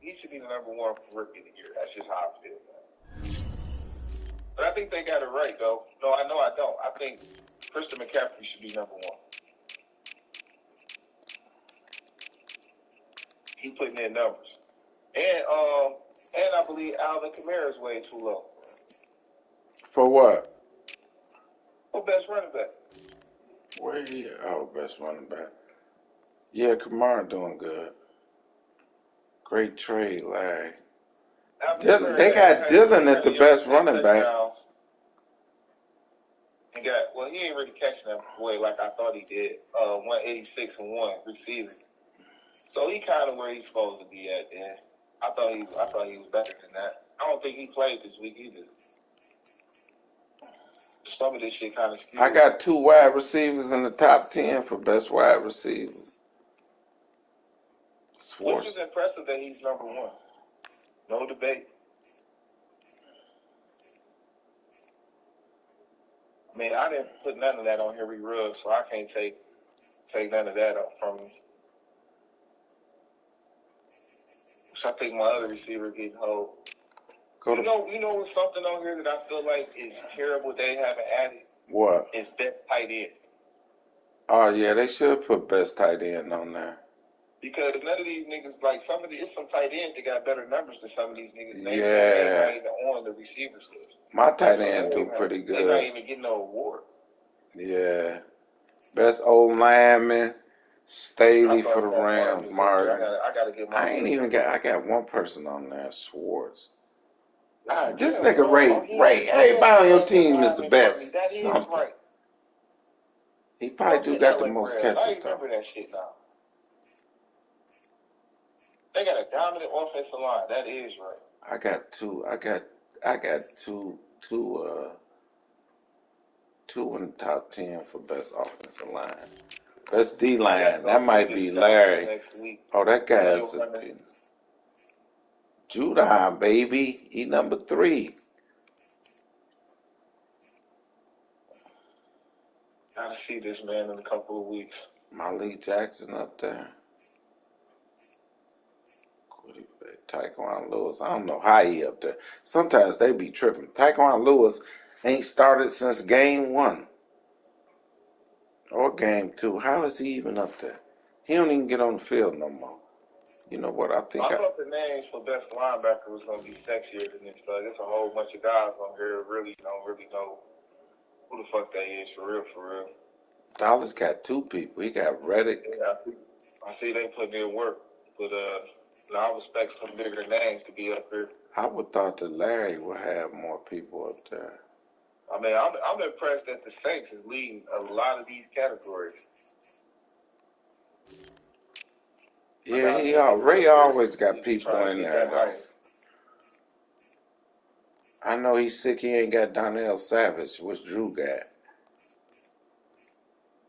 He should be the number 1 for rookie of the year. That's just how I feel, man. But I think they got it right, though. No, I know I don't. I think Christian McCaffrey should be number 1. He putting in numbers. And I believe Alvin Kamara is way too low. For what? For best running back. Where he? Oh, best running back. Yeah, Kamara doing good. Great trade, Larry. They got Dylan at the best running back. He ain't really catching that boy like I thought he did. 186 and 1 receiving. So he kind of where he's supposed to be at there. I thought he was better than that. I don't think he played this week either. Some of this shit kind of skewed. I got 2 wide receivers in the top 10 for best wide receivers. Which is impressive that he's number 1. No debate. I mean, I didn't put none of that on Henry Ruggs, so I can't take none of that up from him. So I think my other receiver getting hold. You know something on here that I feel like is terrible they haven't added? What? It's best tight end. Oh, yeah, they should put best tight end on there. Because none of these niggas, like it's some tight ends that got better numbers than some of these niggas. They're not even on the receivers list. My tight end do pretty good. They're not even getting no award. Yeah. Best old lineman, Staley for the Rams, Martin. I ain't even got, I got one person on there, Schwartz. This nigga Ray, everybody on your team is the best. Something. He probably do got the most catches though. I remember that shit now. They got a dominant offensive line. That is right. I got two in the top 10 for best offensive line. Best D line. That might be Larry. Oh, that guy is a team. Judon, baby. He number 3. Gotta see this man in a couple of weeks. Malik Jackson up there. Tyquan Lewis. I don't know how he up there. Sometimes they be tripping. Tyquan Lewis ain't started since game 1 or game 2. How is he even up there? He don't even get on the field no more. You know what? I think I thought the names for best linebacker was gonna be sexier than this. Like, there's a whole bunch of guys on here really don't really know who the fuck they is for real, for real. Dallas got 2 people. He got Reddick. Yeah, I see they put in work, but I respect some bigger names to be up here. I would thought that Larry would have more people up there. I mean, I'm impressed that the Saints is leading a lot of these categories. Yeah, Ray always got people in there though. I know he's sick. He ain't got Donnell Savage, which Drew got.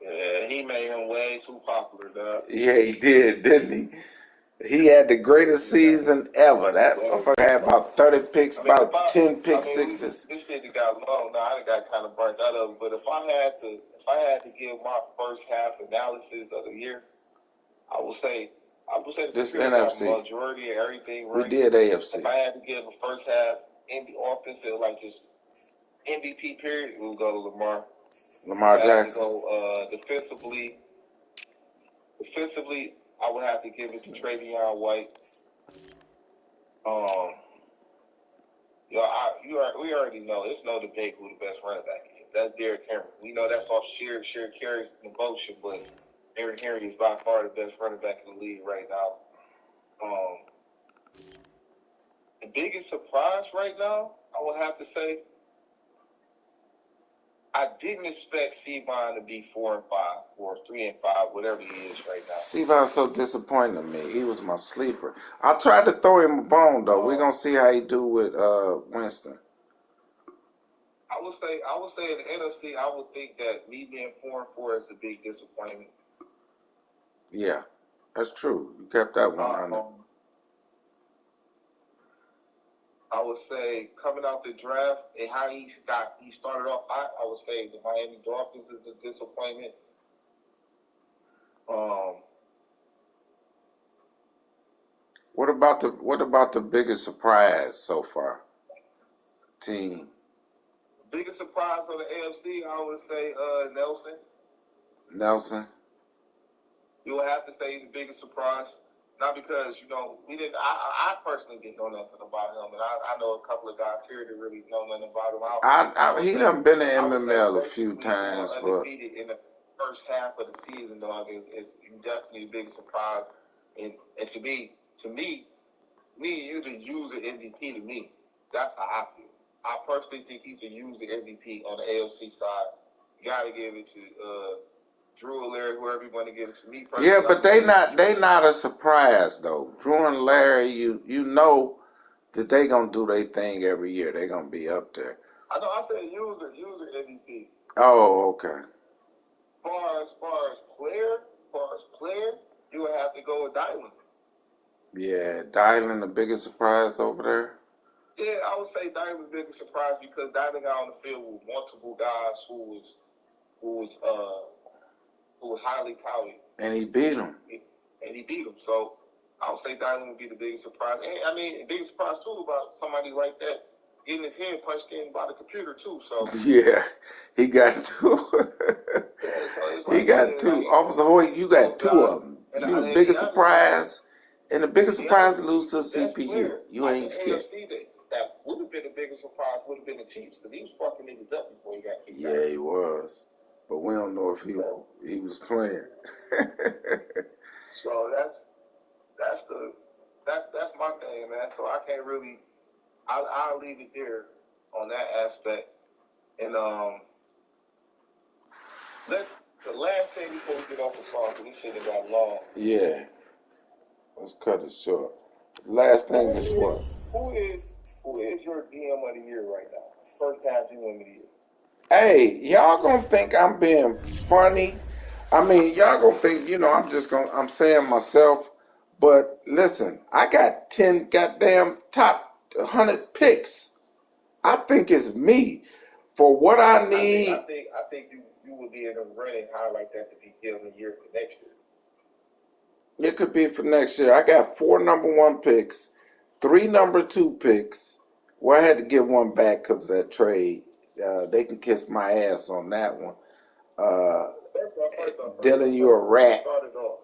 Yeah, he made him way too popular, dog. Yeah, he did, didn't he? He had the greatest season ever. That motherfucker had about 30 picks, about 10 pick sixes. This shit got long. Now I got kind of burnt out of it. But if I had to give my first half analysis of the year, I would say This got NFC. majority of everything right. We did AFC. If I had to give the first half in the offensive, like just MVP period, it would go to Lamar. Lamar Jackson. Go defensively, I would have to give it to Travion White. We already know. There's no debate who the best running back is. That's Derrick Henry. We know that's off sheer carries and devotion, but Derrick Henry is by far the best running back in the league right now. The biggest surprise right now, I would have to say, I didn't expect Sevon to be 4-5 or 3-5, whatever he is right now. Sevon's so disappointing to me. He was my sleeper. I tried to throw him a bone though. We're gonna see how he do with Winston. I would say in the NFC, I would think that me being 4-4 is a big disappointment. Yeah, that's true. You kept that one on it. I would say coming out the draft and how he started off hot, I would say the Miami Dolphins is the disappointment. What about the biggest surprise so far? Team. Biggest surprise on the AFC, I would say Nelson. Nelson. You would have to say the biggest surprise. Not because, we didn't. I personally didn't know nothing about him, and I know a couple of guys here that really know nothing about him. He done been in MML a few times, but undefeated in the first half of the season, dog, is definitely the biggest surprise. And to me, you're the user MVP to me. That's how I feel. I personally think he's the user MVP on the AFC side. You got to give it to Drew or Larry, whoever you want to give it to. Me personally. Yeah, but they not a surprise though. Drew and Larry, you know that they gonna do their thing every year. They gonna be up there. I know. I said user MVP. Oh, okay. As far as player, you would have to go with Dylan. Yeah, Dylan the biggest surprise over there. Yeah, I would say Dylan's the biggest surprise because Dylan got on the field with multiple guys who was highly touted. And he beat him. So I would say Dylan would be the biggest surprise. And I mean, the biggest surprise too about somebody like that getting his head punched in by the computer too. So yeah, he got 2. He got 2. Officer Hoyt, you got 2 of them. You the biggest surprise, and the biggest surprise to lose to a CPU. You ain't scared. That would have been the biggest surprise. Would have been the Chiefs because he was fucking niggas up before he got kicked out. Yeah, he was, but we don't know if he was playing. So that's my thing, man. So I can't really. I'll leave it there on that aspect. And the last thing before we get off the phone, because this shit has got long. Yeah. Let's cut it short. The last thing is what? Who is your DM of the year right now? First time DM of the year. Hey, y'all gonna think I'm being funny. I mean, y'all gonna think, I'm saying myself. But listen, I got 10 goddamn top 100 picks. I think it's me. For what I need. I think you would be in a running high like that to be given a year for next year. It could be for next year. I got 4 number 1 picks. 3 number 2 picks. Well, I had to give one back because of that trade. They can kiss my ass on that one. Dylan, you're a rat. Started off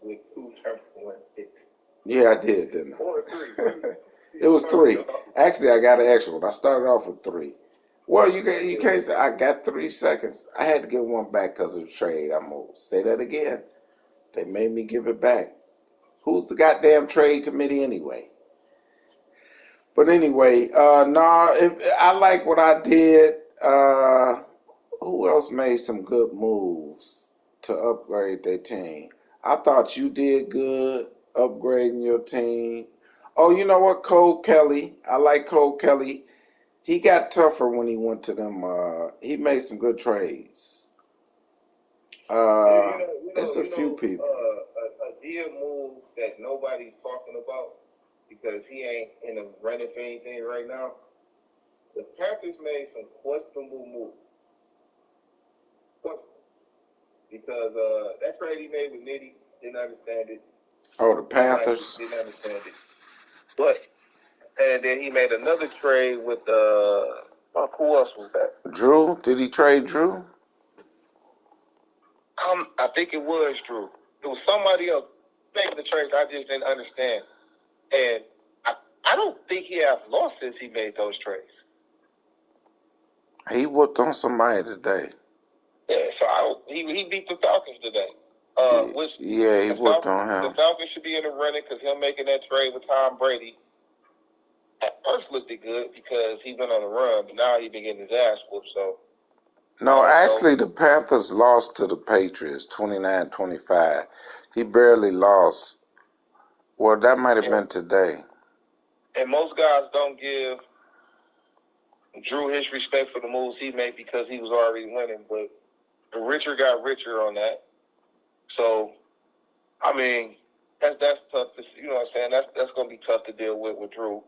with 2 number 1 picks. Yeah, I did, didn't I? Or 3. It was 3. Actually, I got an extra one. I started off with 3. Well, you can't say I got 3 seconds. I had to give one back because of the trade. I'm going to say that again. They made me give it back. Who's the goddamn trade committee anyway? But anyway, I like what I did. Who else made some good moves to upgrade their team? I thought you did good upgrading your team. Oh, you know what? Cole Kelly. I like Cole Kelly. He got tougher when he went to them. He made some good trades. It's a few people. A deal move that nobody's talking about because he ain't in the running for anything right now. The Panthers made some questionable moves. Because that trade he made with Nitty, didn't understand it. Oh, the Panthers? Didn't understand it. But, and then he made another trade with, who else was that? Drew? Did he trade Drew? I think it was Drew. It was somebody else making the trades I just didn't understand. And I don't think he have lost since he made those trades. He whooped on somebody today. Yeah, so he beat the Falcons today. He whooped on him. The Falcons should be in the running because him making that trade with Tom Brady at first looked it good because he went on a run, but now he been getting his ass whooped. So no, actually, the Panthers lost to the Patriots 29-25. He barely lost. Well, that might have been today. And most guys don't give Drew his respect for the moves he made because he was already winning, but the richer got richer on that. So, I mean, that's tough. You know what I'm saying? That's going to be tough to deal with Drew.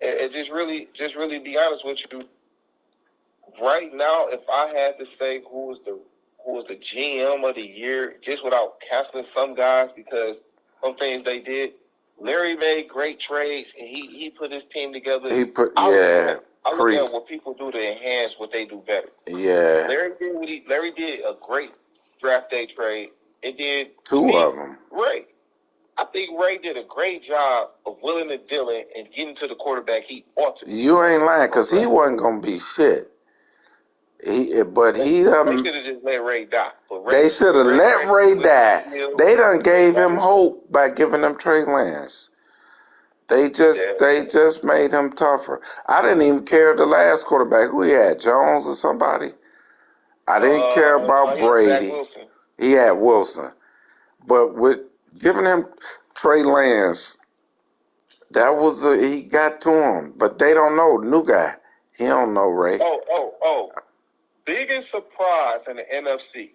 And just really be honest with you. Right now, if I had to say who was the GM of the year, just without canceling some guys because some things they did, Larry made great trades and he put his team together. I look at what people do to enhance what they do better. Yeah. Larry did a great draft day trade. It did 2 of them. Ray. I think Ray did a great job of willing to Dylan and getting to the quarterback he ought to. You ain't lying, because he wasn't going to be shit. They should have just let Ray die. They should have let Ray die. They done gave him hope by giving him Trey Lance. They just made him tougher. I didn't even care the last quarterback. Who he had, Jones or somebody? I didn't care about Brady. He had Wilson. But with giving him Trey Lance, he got to him. But they don't know. New guy. He don't know Ray. Biggest surprise in the NFC.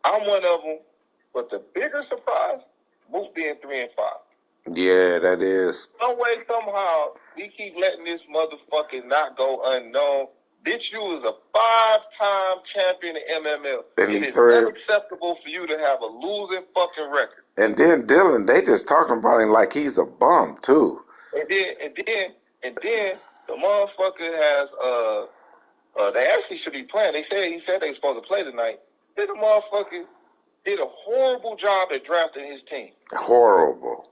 I'm one of them. But the bigger surprise, Moose being 3-5. Yeah, that is. Some way, somehow, we keep letting this motherfucker not go unknown. Bitch, you was a 5-time champion in MML. It is unacceptable for you to have a losing fucking record. And then Dylan, they just talking about him like he's a bum too. And then the motherfucker has they actually should be playing. He said they supposed to play tonight. Then the motherfucker did a horrible job at drafting his team. Horrible.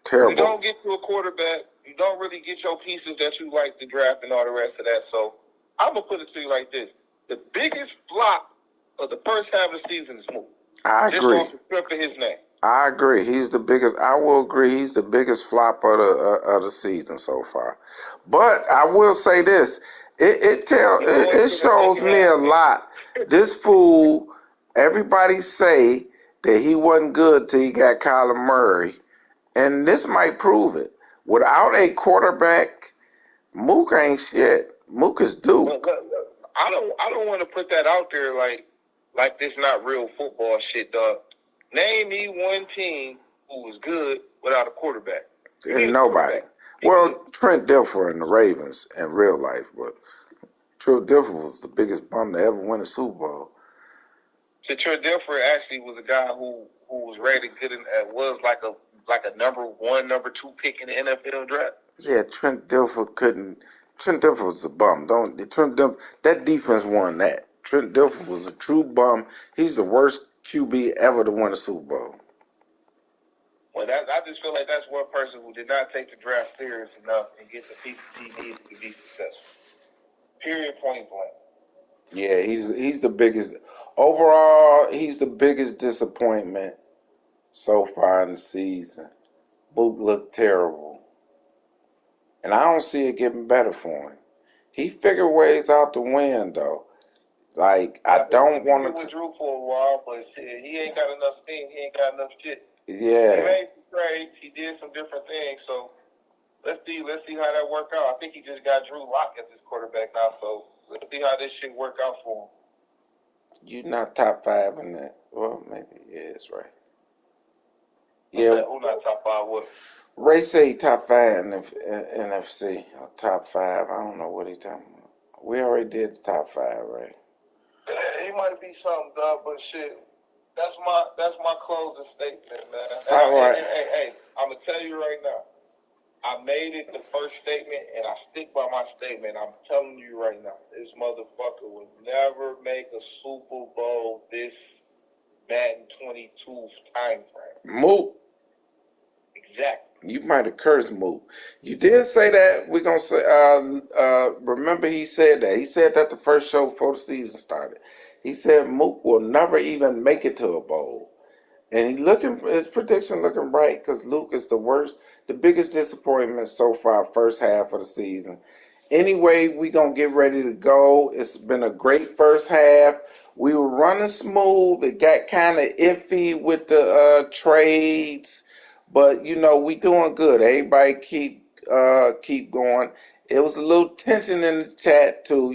Terrible. You don't get to a quarterback. You don't really get your pieces that you like to draft and all the rest of that. So I'm going to put it to you like this. The biggest flop of the first half of the season is Mook. I agree. Just off the strength of his name. I agree. I will agree he's the biggest flop of the season so far. But I will say this. It shows me a lot. This fool, everybody say that he wasn't good till he got Kyler Murray. And this might prove it. Without a quarterback, Mook ain't shit. Mook is Duke. I don't want to put that out there like this not real football shit, dog. Name me one team who was good without a quarterback. And nobody. Well, Trent Dilfer and the Ravens in real life, but Trent Dilfer was the biggest bum to ever win a Super Bowl. So Trent Dilfer actually was a guy who was rated good and was like a like a number 1, number 2 pick in the NFL draft. Yeah, Trent Dilfer couldn't. Trent Dilfer was a bum. That defense won that. Trent Dilfer was a true bum. He's the worst QB ever to win a Super Bowl. Well, I just feel like that's one person who did not take the draft serious enough and get the pieces he needed to be successful. Period, point blank. Yeah, he's the biggest. Overall, he's the biggest disappointment so far in the season. Mook looked terrible. And I don't see it getting better for him. He figured ways out to win, though. Like, I don't want to. He with Drew for a while, but shit, he ain't got enough steam. He ain't got enough shit. Yeah. He made some trades. He did some different things. So let's see how that work out. I think he just got Drew Lock as his quarterback now. So let's see how this shit work out for him. You're not top 5 in that. Well, maybe yeah, it's right. Yeah. Who not top 5? What? Ray say top 5 in the NFC. Top 5. I don't know what he talking about. We already did the top 5, right? He might be something, dog, but shit. That's my closing statement, man. All right. Hey, I'm gonna tell you right now. I made it the first statement, and I stick by my statement. I'm telling you right now, this motherfucker will never make a Super Bowl this Madden 22 time frame. Mook. Exactly. You might have cursed Mook. You did say that. We're gonna say. Remember, he said that. He said that the first show before the season started. He said Mook will never even make it to a bowl. And his prediction looking bright because Luke is the biggest disappointment so far, first half of the season. Anyway, we going to get ready to go. It's been a great first half. We were running smooth. It got kind of iffy with the trades, but, we doing good. Everybody keep going. It was a little tension in the chat, too,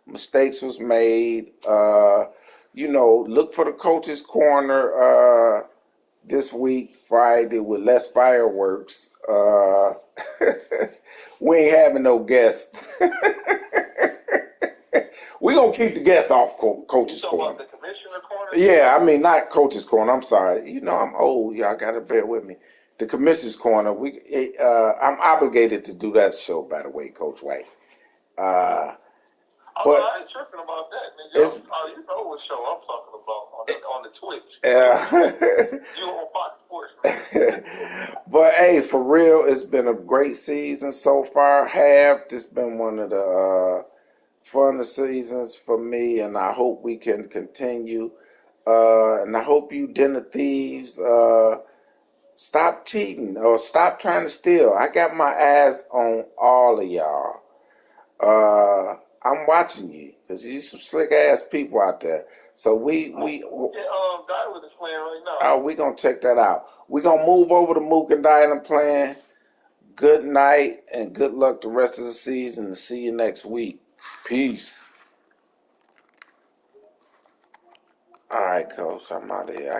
mistakes was made. Look for the coach's corner this week, Friday, with less fireworks. We ain't having no guests. We gonna keep the guests off coach's corner. About the commissioner corner? Yeah, I mean not coach's corner. I'm sorry. I'm old. Y'all gotta bear with me. The commissioner's corner. I'm obligated to do that show. By the way, Coach White. But I ain't tripping about that, nigga. You know what show I'm talking about on the Twitch. Yeah. You on Fox Sports, man. But hey, for real, it's been a great season so far. It's been one of the funnest seasons for me, and I hope we can continue. And I hope you dinner thieves stop cheating or stop trying to steal. I got my eyes on all of y'all. I'm watching you because you some slick ass people out there. So Diamond is playing right now. Oh, we gonna check that out. We gonna move over to Mook and Diamond playing. Good night and good luck the rest of the season. And see you next week. Peace. All right, Coach. I'm out of here.